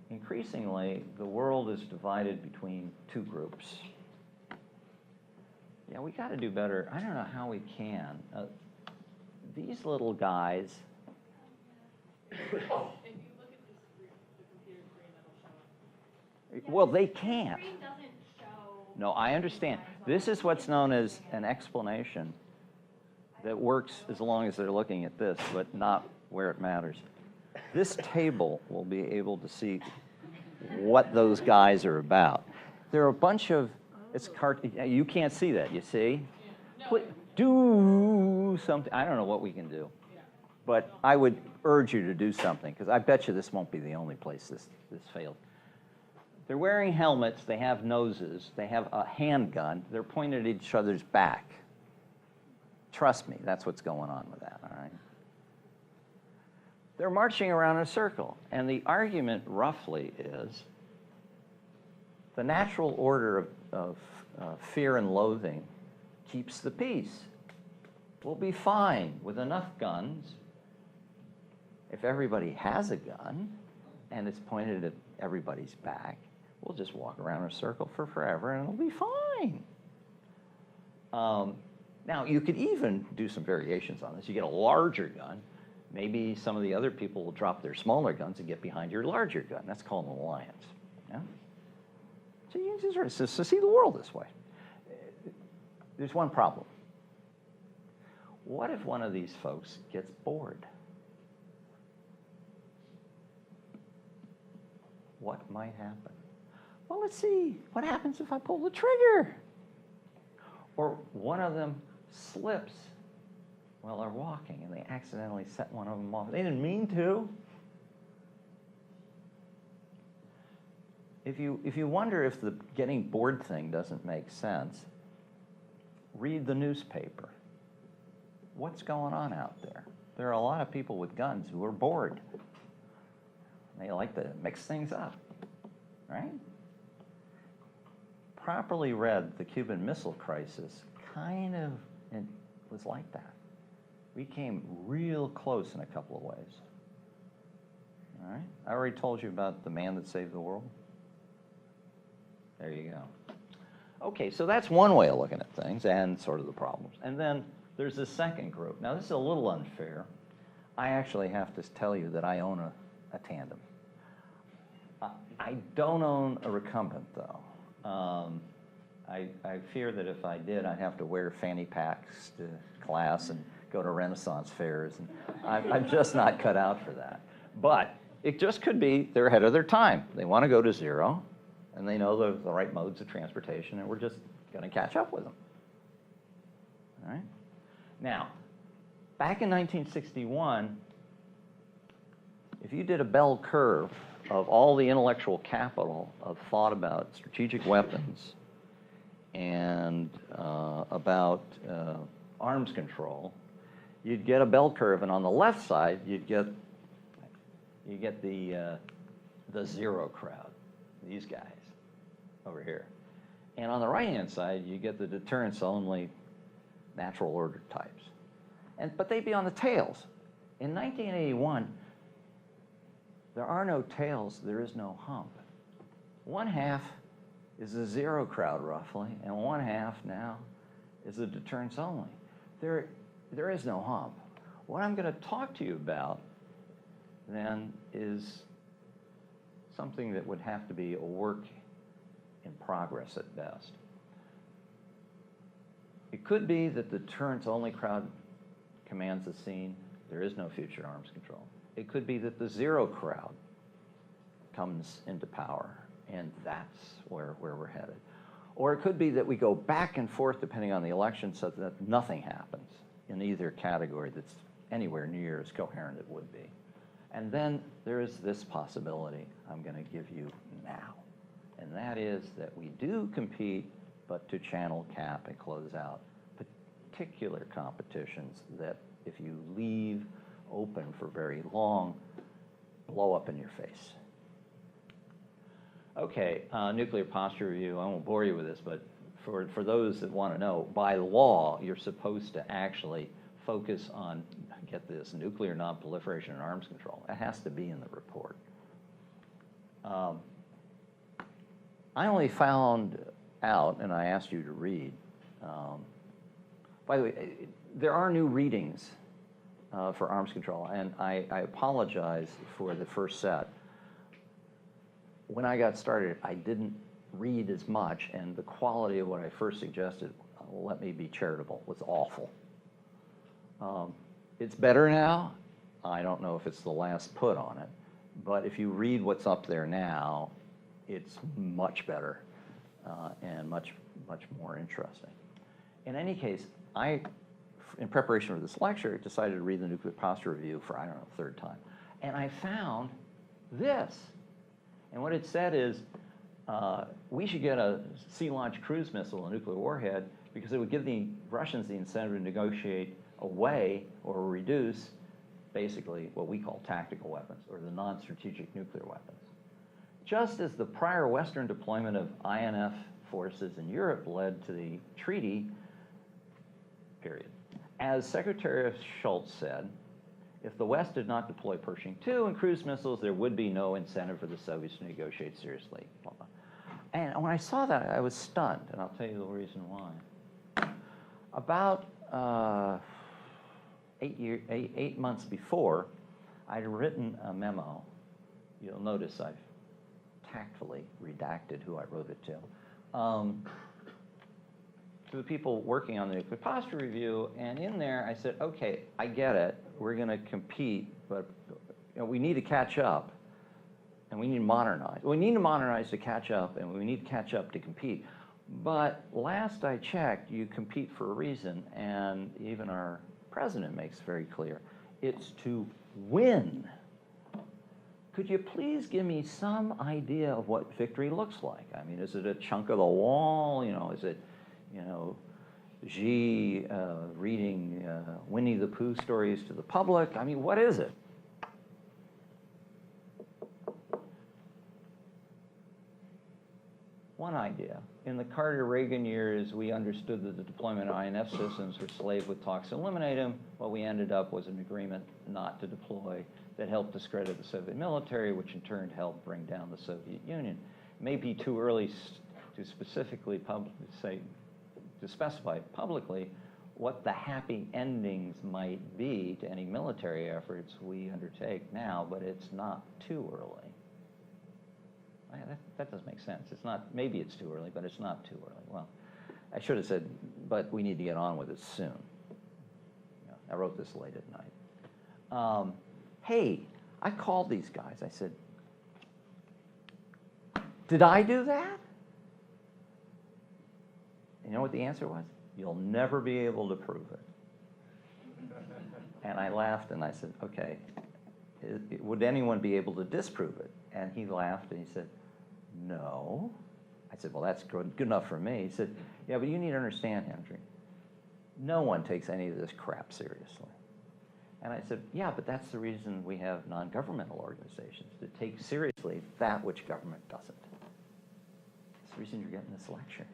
[SPEAKER 1] increasingly the world is divided between two groups. Yeah, we got to do better. I don't know how we can. These little guys.
[SPEAKER 3] If you look at the computer screen, that'll show up.
[SPEAKER 1] Well, they can't.
[SPEAKER 2] The screen doesn't show.
[SPEAKER 1] No, I understand. This is what's known as an explanation that works as long as they're looking at this, but not where it matters. This table will be able to see what those guys are about. There are a bunch of, you can't see that, you see? Do something. I don't know what we can do. But I would urge you to do something, because I bet you this won't be the only place this failed. They're wearing helmets, they have noses, they have a handgun, they're pointed at each other's back. Trust me, that's what's going on with that, all right? They're marching around in a circle, and the argument roughly is the natural order of fear and loathing keeps the peace. We'll be fine with enough guns. If everybody has a gun and it's pointed at everybody's back, we'll just walk around in a circle for forever and it'll be fine. Now, you could even do some variations on this. You get a larger gun. Maybe some of the other people will drop their smaller guns and get behind your larger gun. That's called an alliance. Yeah? So you just see the world this way. There's one problem. What if one of these folks gets bored? What might happen? Well, let's see. What happens if I pull the trigger? Or one of them slips while they're walking and they accidentally set one of them off. They didn't mean to. If you wonder if the getting bored thing doesn't make sense, read the newspaper. What's going on out there? There are a lot of people with guns who are bored. They like to mix things up, right? Properly read, the Cuban Missile Crisis kind of was like that. We came real close in a couple of ways. All right? I already told you about the man that saved the world. There you go. Okay, so that's one way of looking at things and sort of the problems. And then there's the second group. Now, this is a little unfair. I actually have to tell you that I own a tandem. I don't own a recumbent, though. I fear that if I did, I'd have to wear fanny packs to class and go to Renaissance fairs. And I'm just not cut out for that. But it just could be they're ahead of their time. They want to go to zero, and they know the right modes of transportation, and we're just going to catch up with them. All right? Now, back in 1961, if you did a bell curve of all the intellectual capital of thought about strategic weapons and about arms control, you'd get a bell curve, and on the left side, you get the zero crowd, these guys over here. And on the right-hand side, you get the deterrence-only natural order types. But they'd be on the tails. In 1981, there are no tails, there is no hump. One half is the zero crowd, roughly, and one half now is the deterrence only. There is no hump. What I'm going to talk to you about then is something that would have to be a work in progress at best. It could be that the deterrence-only crowd commands the scene. There is no future arms control. It could be that the zero crowd comes into power, and that's where we're headed. Or it could be that we go back and forth depending on the election so that nothing happens in either category that's anywhere near as coherent it would be. And then there is this possibility I'm going to give you now. and that is that we do compete, but to channel, cap, and close out particular competitions that if you leave open for very long, blow up in your face. Okay, nuclear posture review. I won't bore you with this, but for those that want to know, by law, you're supposed to actually focus on, get this, nuclear non-proliferation and arms control. It has to be in the report. I only found out, and I asked you to read, by the way, there are new readings for arms control, and I apologize for the first set. When I got started, I didn't read as much, and the quality of what I first suggested, let me be charitable, was awful. It's better now. I don't know if it's the last put on it, but if you read what's up there now, it's much better and much more interesting. In any case, in preparation for this lecture, decided to read the Nuclear Posture Review for, I don't know, the third time. And I found this. And what it said is, we should get a sea-launched cruise missile, a nuclear warhead, because it would give the Russians the incentive to negotiate away or reduce, basically, what we call tactical weapons, or the non-strategic nuclear weapons. Just as the prior Western deployment of INF forces in Europe led to the treaty, period. As Secretary Shultz said, if the West did not deploy Pershing II and cruise missiles, there would be no incentive for the Soviets to negotiate seriously. Blah, blah. And when I saw that, I was stunned, and I'll tell you the reason why. About 8 months before, I'd written a memo. You'll notice I've tactfully redacted who I wrote it to the people working on the Nuclear Posture Review, and in there I said, okay, I get it, we're going to compete, but we need to catch up, and we need to modernize. We need to modernize to catch up, and we need to catch up to compete. But last I checked, you compete for a reason, and even our president makes very clear, it's to win. Could you please give me some idea of what victory looks like? I mean, is it a chunk of the wall? Is it, Xi reading Winnie the Pooh stories to the public? I mean, what is it? One idea. In the Carter-Reagan years, we understood that the deployment of INF systems were slave with talks to eliminate them. What we ended up was an agreement not to deploy that helped discredit the Soviet military, which in turn helped bring down the Soviet Union. It may be too early to specifically to specify publicly what the happy endings might be to any military efforts we undertake now, but it's not too early. That doesn't make sense. It's not, maybe it's too early, but it's not too early. Well, I should have said, but we need to get on with it soon. I wrote this late at night. Hey, I called these guys. I said, did I do that? You know what the answer was? You'll never be able to prove it. And I laughed and I said, okay, would anyone be able to disprove it? And he laughed and he said, no. I said, well, that's good enough for me. He said, yeah, but you need to understand, Henry, no one takes any of this crap seriously. And I said, yeah, but that's the reason we have non-governmental organizations, to take seriously that which government doesn't. That's the reason you're getting this lecture.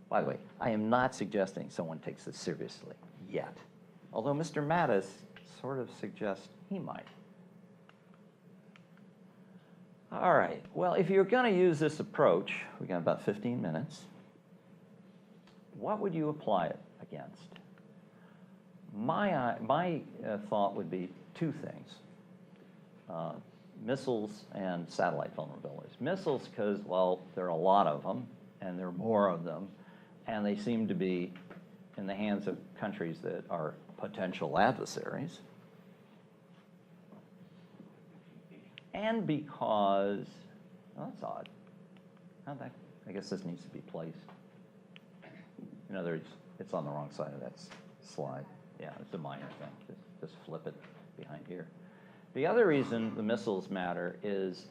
[SPEAKER 1] By the way, I am not suggesting someone takes this seriously yet, although Mr. Mattis sort of suggests he might. All right, well, if you're going to use this approach, we got about 15 minutes, what would you apply it against? My thought would be two things, missiles and satellite vulnerabilities. Missiles because, well, there are a lot of them, and there are more of them, and they seem to be in the hands of countries that are potential adversaries. And because, well, that's odd. I guess this needs to be placed. In other words, it's on the wrong side of that slide. Yeah, it's a minor thing. Just flip it behind here. The other reason the missiles matter is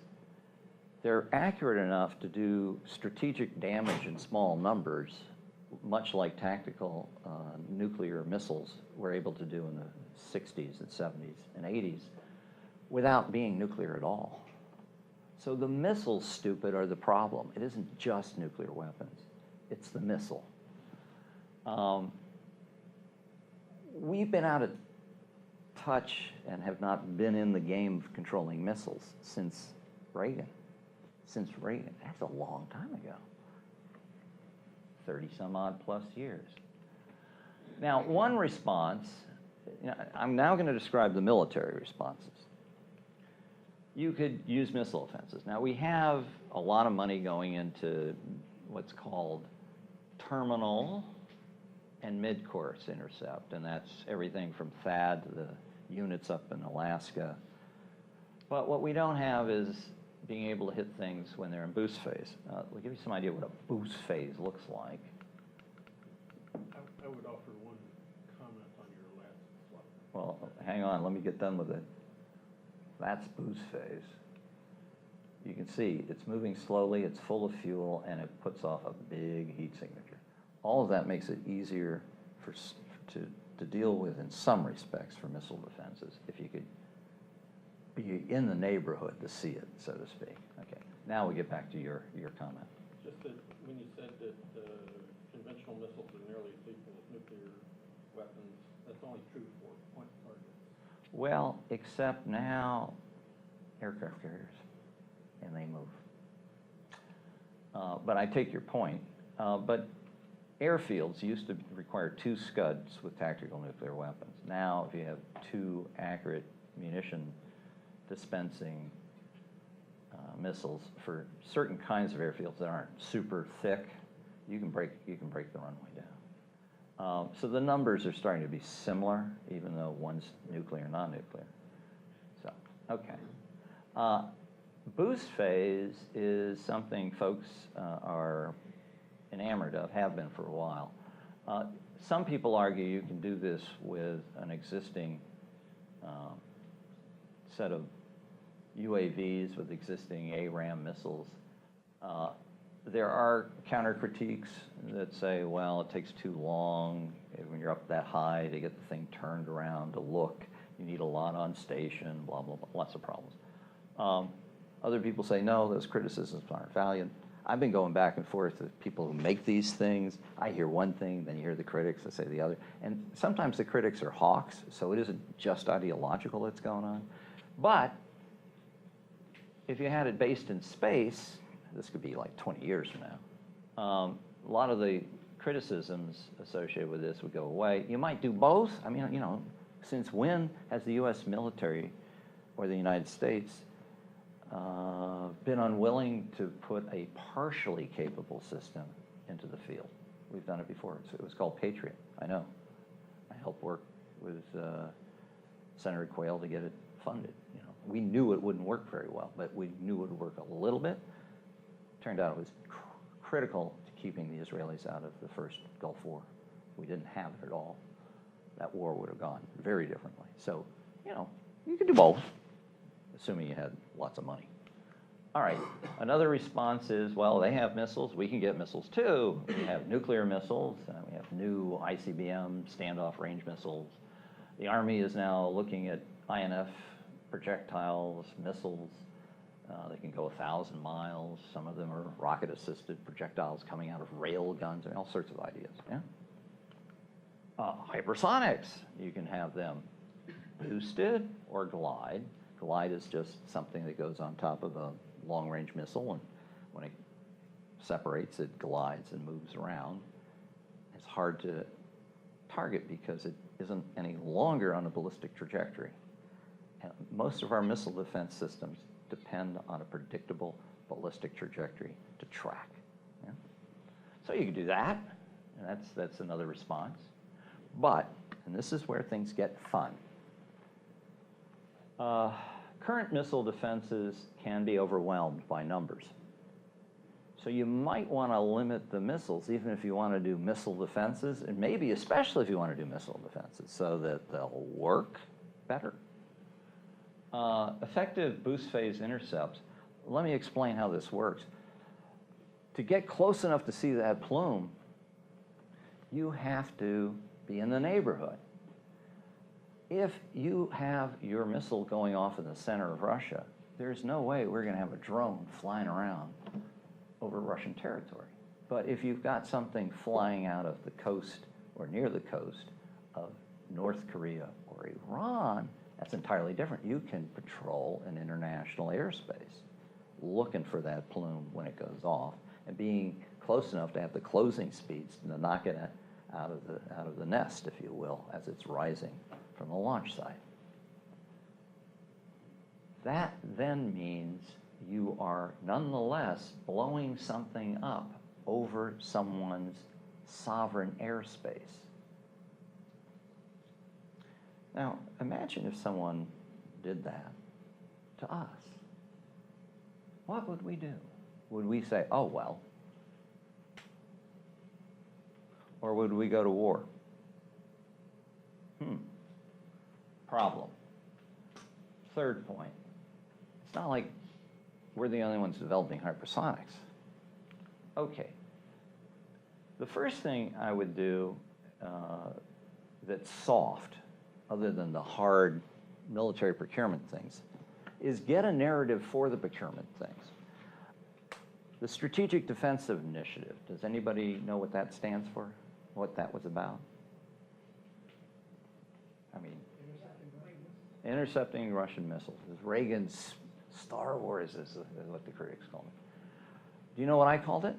[SPEAKER 1] they're accurate enough to do strategic damage in small numbers, much like tactical nuclear missiles were able to do in the 60s and 70s and 80s, without being nuclear at all. So the missiles, stupid, are the problem. It isn't just nuclear weapons. It's the missile. We've been out of touch and have not been in the game of controlling missiles since Reagan. Since Reagan. That's a long time ago. 30 some odd plus years. Now, one response, I'm now going to describe the military responses. You could use missile offenses. Now, we have a lot of money going into what's called terminal and mid-course intercept, and that's everything from THAAD to the units up in Alaska. But what we don't have is being able to hit things when they're in boost phase. We'll give you some idea what a boost phase looks like.
[SPEAKER 4] I would offer one comment on your last slide.
[SPEAKER 1] Well, hang on, let me get done with it. That's boost phase. You can see it's moving slowly, it's full of fuel, and it puts off a big heat signature. All of that makes it easier to deal with in some respects for missile defenses, if you could be in the neighborhood to see it, so to speak. Okay, now we get back to your comment.
[SPEAKER 4] Just that when you said that conventional missiles are nearly as lethal as nuclear weapons, that's only true for point targets.
[SPEAKER 1] Well, except now aircraft carriers, and they move. But I take your point. But airfields used to require 2 Scuds with tactical nuclear weapons. Now, if you have 2 accurate munition dispensing missiles for certain kinds of airfields that aren't super thick, you can break the runway down. So the numbers are starting to be similar, even though one's nuclear, non-nuclear. So, okay. Boost phase is something folks are enamored of, have been for a while. Some people argue you can do this with an existing set of UAVs with existing ARAM missiles. There are counter critiques that say, well, it takes too long when you're up that high to get the thing turned around to look. You need a lot on station, blah, blah, blah, lots of problems. Other people say, no, those criticisms aren't valid. I've been going back and forth with people who make these things. I hear one thing, then you hear the critics that say the other. And sometimes the critics are hawks, so it isn't just ideological that's going on. But if you had it based in space, this could be like 20 years from now, a lot of the criticisms associated with this would go away. You might do both. I mean, you know, since when has the U.S. military or the United States been unwilling to put a partially capable system into the field? We've done it before. It was called Patriot. I know. I helped work with Senator Quayle to get it funded. You know, we knew it wouldn't work very well, but we knew it would work a little bit. Turned out it was critical to keeping the Israelis out of the first Gulf War. We didn't have it at all. That war would have gone very differently. So, you know, you could do both, assuming you had lots of money. All right, another response is, well, they have missiles, we can get missiles too. We have nuclear missiles, we have new ICBM standoff range missiles. The Army is now looking at INF projectiles, missiles. They can go 1,000 miles. Some of them are rocket-assisted projectiles coming out of rail guns, and all sorts of ideas, yeah? Hypersonics, you can have them boosted or glide. Glide is just something that goes on top of a long-range missile, and when it separates, it glides and moves around. It's hard to target because it isn't any longer on a ballistic trajectory. And most of our missile defense systems depend on a predictable ballistic trajectory to track. Yeah? So you can do that, and that's another response. But, and this is where things get fun, current missile defenses can be overwhelmed by numbers. So you might want to limit the missiles, even if you want to do missile defenses, and maybe especially if you want to do missile defenses, so that they'll work better. Effective boost phase intercepts let me explain how this works. To get close enough to see that plume, you have to be in the neighborhood. If you have your missile going off in the center of Russia, there's no way we're going to have a drone flying around over Russian territory. But if you've got something flying out of the coast or near the coast of North Korea or Iran, that's entirely different. You can patrol an international airspace looking for that plume when it goes off and being close enough to have the closing speeds to knock it out of the nest, if you will, as it's rising from the launch site. That then means you are nonetheless blowing something up over someone's sovereign airspace. Now, imagine if someone did that to us. What would we do? Would we say, oh, well? Or would we go to war? Problem. Third point. It's not like we're the only ones developing hypersonics. Okay. The first thing I would do that's soft, other than the hard military procurement things, is get a narrative for the procurement things. The Strategic Defensive Initiative, does anybody know what that stands for? What that was about? I mean, intercepting Russian missiles. It was Reagan's Star Wars is what the critics call it. Do you know what I called it?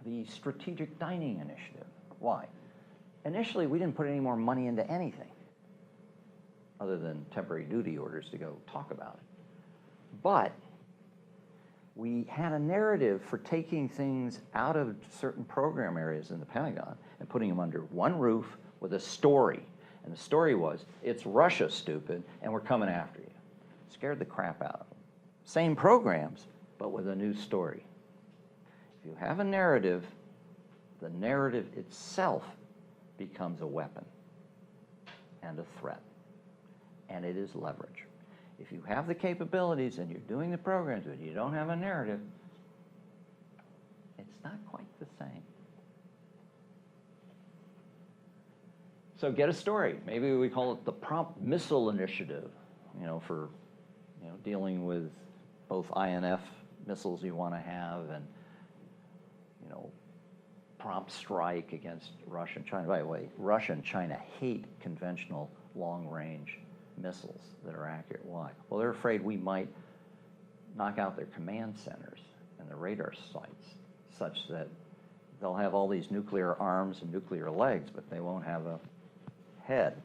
[SPEAKER 1] The Strategic Dining Initiative. Why? Initially, we didn't put any more money into anything other than temporary duty orders to go talk about it. But we had a narrative for taking things out of certain program areas in the Pentagon and putting them under one roof with a story. And the story was, it's Russia, stupid, and we're coming after you. Scared the crap out of them. Same programs, but with a new story. If you have a narrative, the narrative itself becomes a weapon and a threat, and it is leverage. If you have the capabilities and you're doing the programs, but you don't have a narrative, it's not quite the same. So get a story. Maybe we call it the Prompt Missile Initiative, for dealing with both INF missiles you want to have and prompt strike against Russia and China. By the way, Russia and China hate conventional long-range missiles that are accurate. Why? Well, they're afraid we might knock out their command centers and their radar sites such that they'll have all these nuclear arms and nuclear legs, but they won't have a head.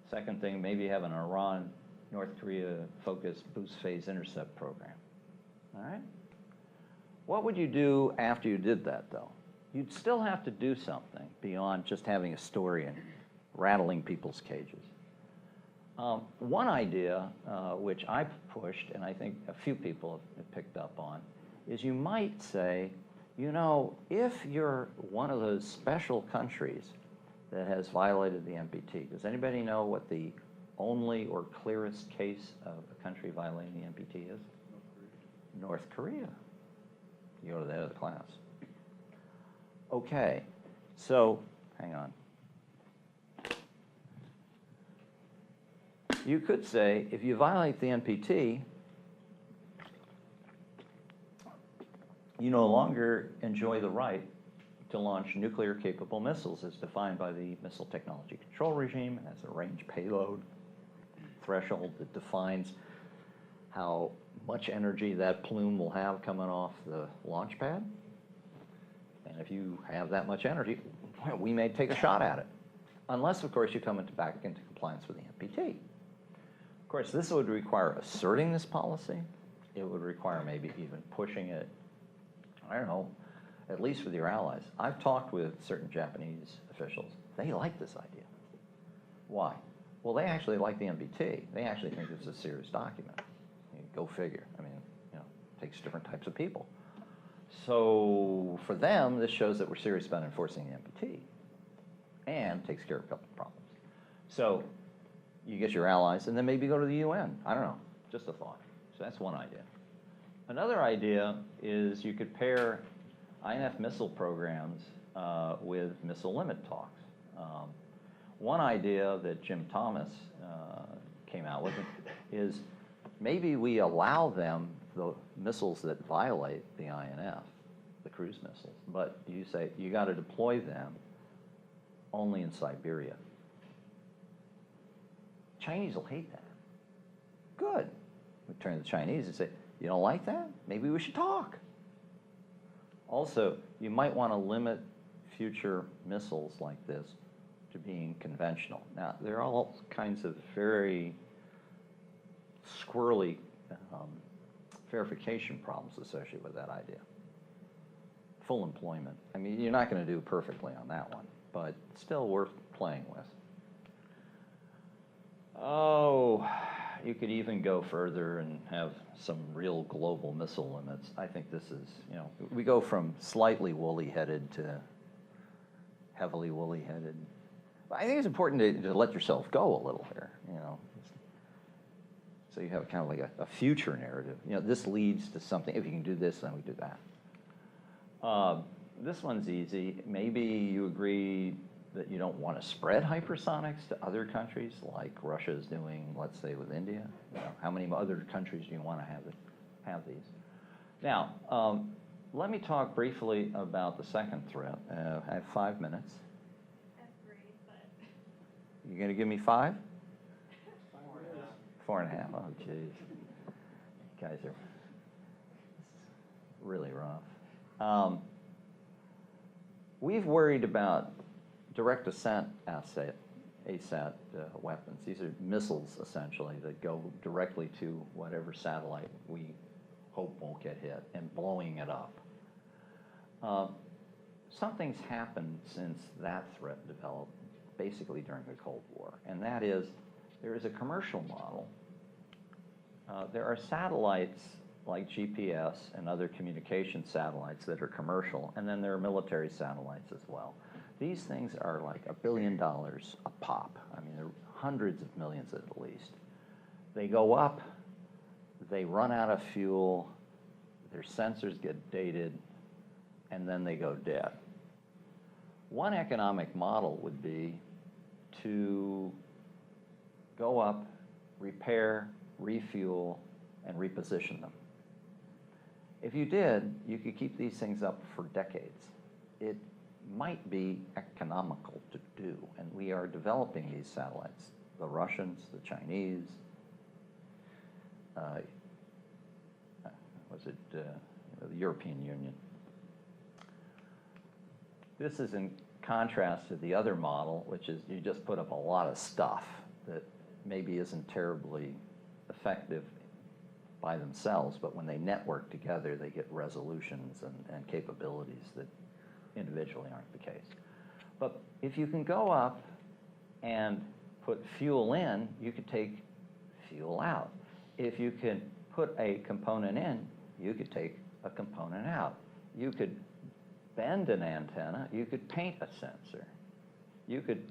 [SPEAKER 1] Second thing, maybe have an Iran, North Korea-focused boost phase intercept program. All right? What would you do after you did that, though? You'd still have to do something beyond just having a story and rattling people's cages. One idea, which I pushed, and I think a few people have picked up on, is you might say, if you're one of those special countries that has violated the NPT, does anybody know what the only or clearest case of a country violating the NPT is? North Korea. You go to the head of the class. Okay, so hang on. You could say, if you violate the NPT, you no longer enjoy the right to launch nuclear-capable missiles as defined by the Missile Technology Control Regime. It has a range payload threshold that defines how much energy that plume will have coming off the launch pad. And if you have that much energy, well, we may take a shot at it. Unless, of course, you come back into compliance with the NPT. Of course, this would require asserting this policy. It would require maybe even pushing it, I don't know, at least with your allies. I've talked with certain Japanese officials. They like this idea. Why? Well, they actually like the NPT. They actually think it's a serious document. Go figure. I mean, it takes different types of people. So for them, this shows that we're serious about enforcing the NPT and takes care of a couple of problems. So you get your allies and then maybe go to the UN. I don't know. Just a thought. So that's one idea. Another idea is you could pair INF missile programs with missile limit talks. One idea that Jim Thomas came out with is maybe we allow them the missiles that violate the INF, the cruise missiles, but you say you got to deploy them only in Siberia. Chinese will hate that. Good. We turn to the Chinese and say, you don't like that? Maybe we should talk. Also, you might want to limit future missiles like this to being conventional. Now, there are all kinds of very squirrely verification problems associated with that idea. Full employment. I mean, you're not going to do perfectly on that one, but still worth playing with. Oh, you could even go further and have some real global missile limits. I think this is, we go from slightly woolly-headed to heavily woolly-headed. I think it's important to let yourself go a little here, So you have kind of like a future narrative. This leads to something. If you can do this, then we do that. This one's easy. Maybe you agree that you don't want to spread hypersonics to other countries like Russia is doing, let's say, with India. How many other countries do you want to have these? Now, let me talk briefly about the second threat. I have 5 minutes.
[SPEAKER 2] That's great, but.
[SPEAKER 1] You going to give me 5? 4.5. Oh, geez. You guys are really rough. We've worried about direct ascent ASAT weapons. These are missiles, essentially, that go directly to whatever satellite we hope won't get hit and blowing it up. Something's happened since that threat developed, basically during the Cold War, and that is there is a commercial model. There are satellites like GPS and other communication satellites that are commercial, and then there are military satellites as well. These things are like $1 billion a pop. I mean, they're hundreds of millions at least. They go up, they run out of fuel, their sensors get dated, and then they go dead. One economic model would be to go up, repair, refuel, and reposition them. If you did, you could keep these things up for decades. It might be economical to do, and we are developing these satellites. The Russians, the Chinese, the European Union. This is in contrast to the other model, which is you just put up a lot of stuff that maybe isn't terribly effective by themselves, but when they network together, they get resolutions and capabilities that individually aren't the case. But if you can go up and put fuel in, you could take fuel out. If you can put a component in, you could take a component out. You could bend an antenna, you could paint a sensor. You could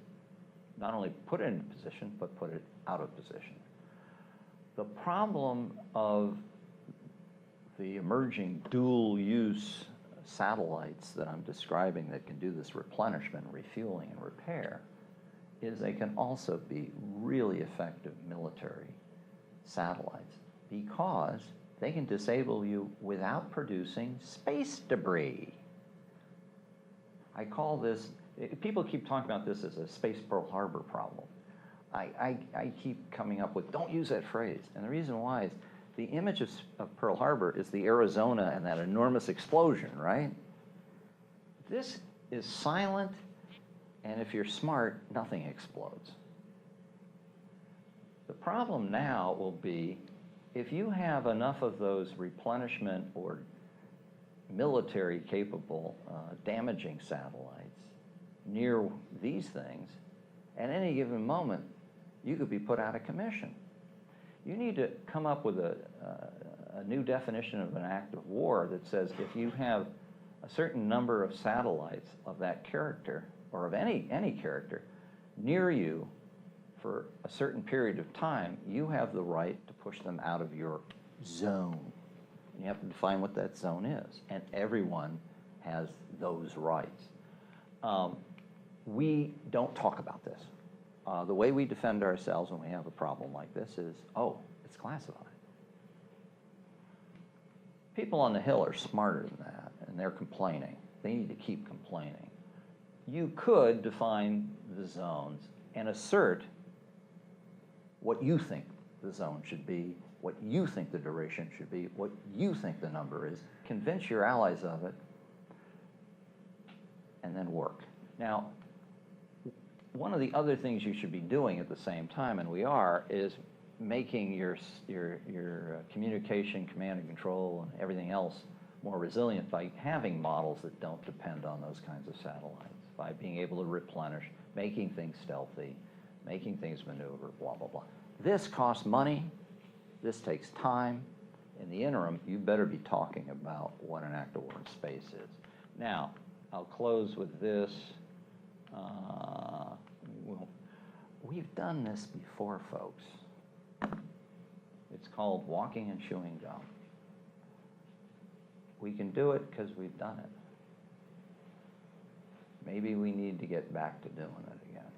[SPEAKER 1] not only put it in position, but put it out of position. The problem of the emerging dual-use satellites that I'm describing that can do this replenishment, refueling, and repair is they can also be really effective military satellites because they can disable you without producing space debris. I call this, people keep talking about this as a space Pearl Harbor problem. I keep coming up with, don't use that phrase. And the reason why is the image of Pearl Harbor is the Arizona and that enormous explosion, right? This is silent, and if you're smart, nothing explodes. The problem now will be if you have enough of those replenishment or military capable damaging satellites near these things, at any given moment, you could be put out of commission. You need to come up with a new definition of an act of war that says if you have a certain number of satellites of that character, or of any character, near you, for a certain period of time, you have the right to push them out of your zone. And you have to define what that zone is, and everyone has those rights. We don't talk about this. The way we defend ourselves when we have a problem like this is, oh, it's classified. People on the Hill are smarter than that, and they're complaining. They need to keep complaining. You could define the zones and assert what you think the zone should be, what you think the duration should be, what you think the number is, convince your allies of it, and then work. Now, one of the other things you should be doing at the same time, and we are, is making your communication, command and control, and everything else more resilient by having models that don't depend on those kinds of satellites, by being able to replenish, making things stealthy, making things maneuver, blah, blah, blah. This costs money. This takes time. In the interim, you better be talking about what an active war in space is. Now, I'll close with this. We've done this before, folks. It's called walking and chewing gum. We can do it because we've done it. Maybe we need to get back to doing it again.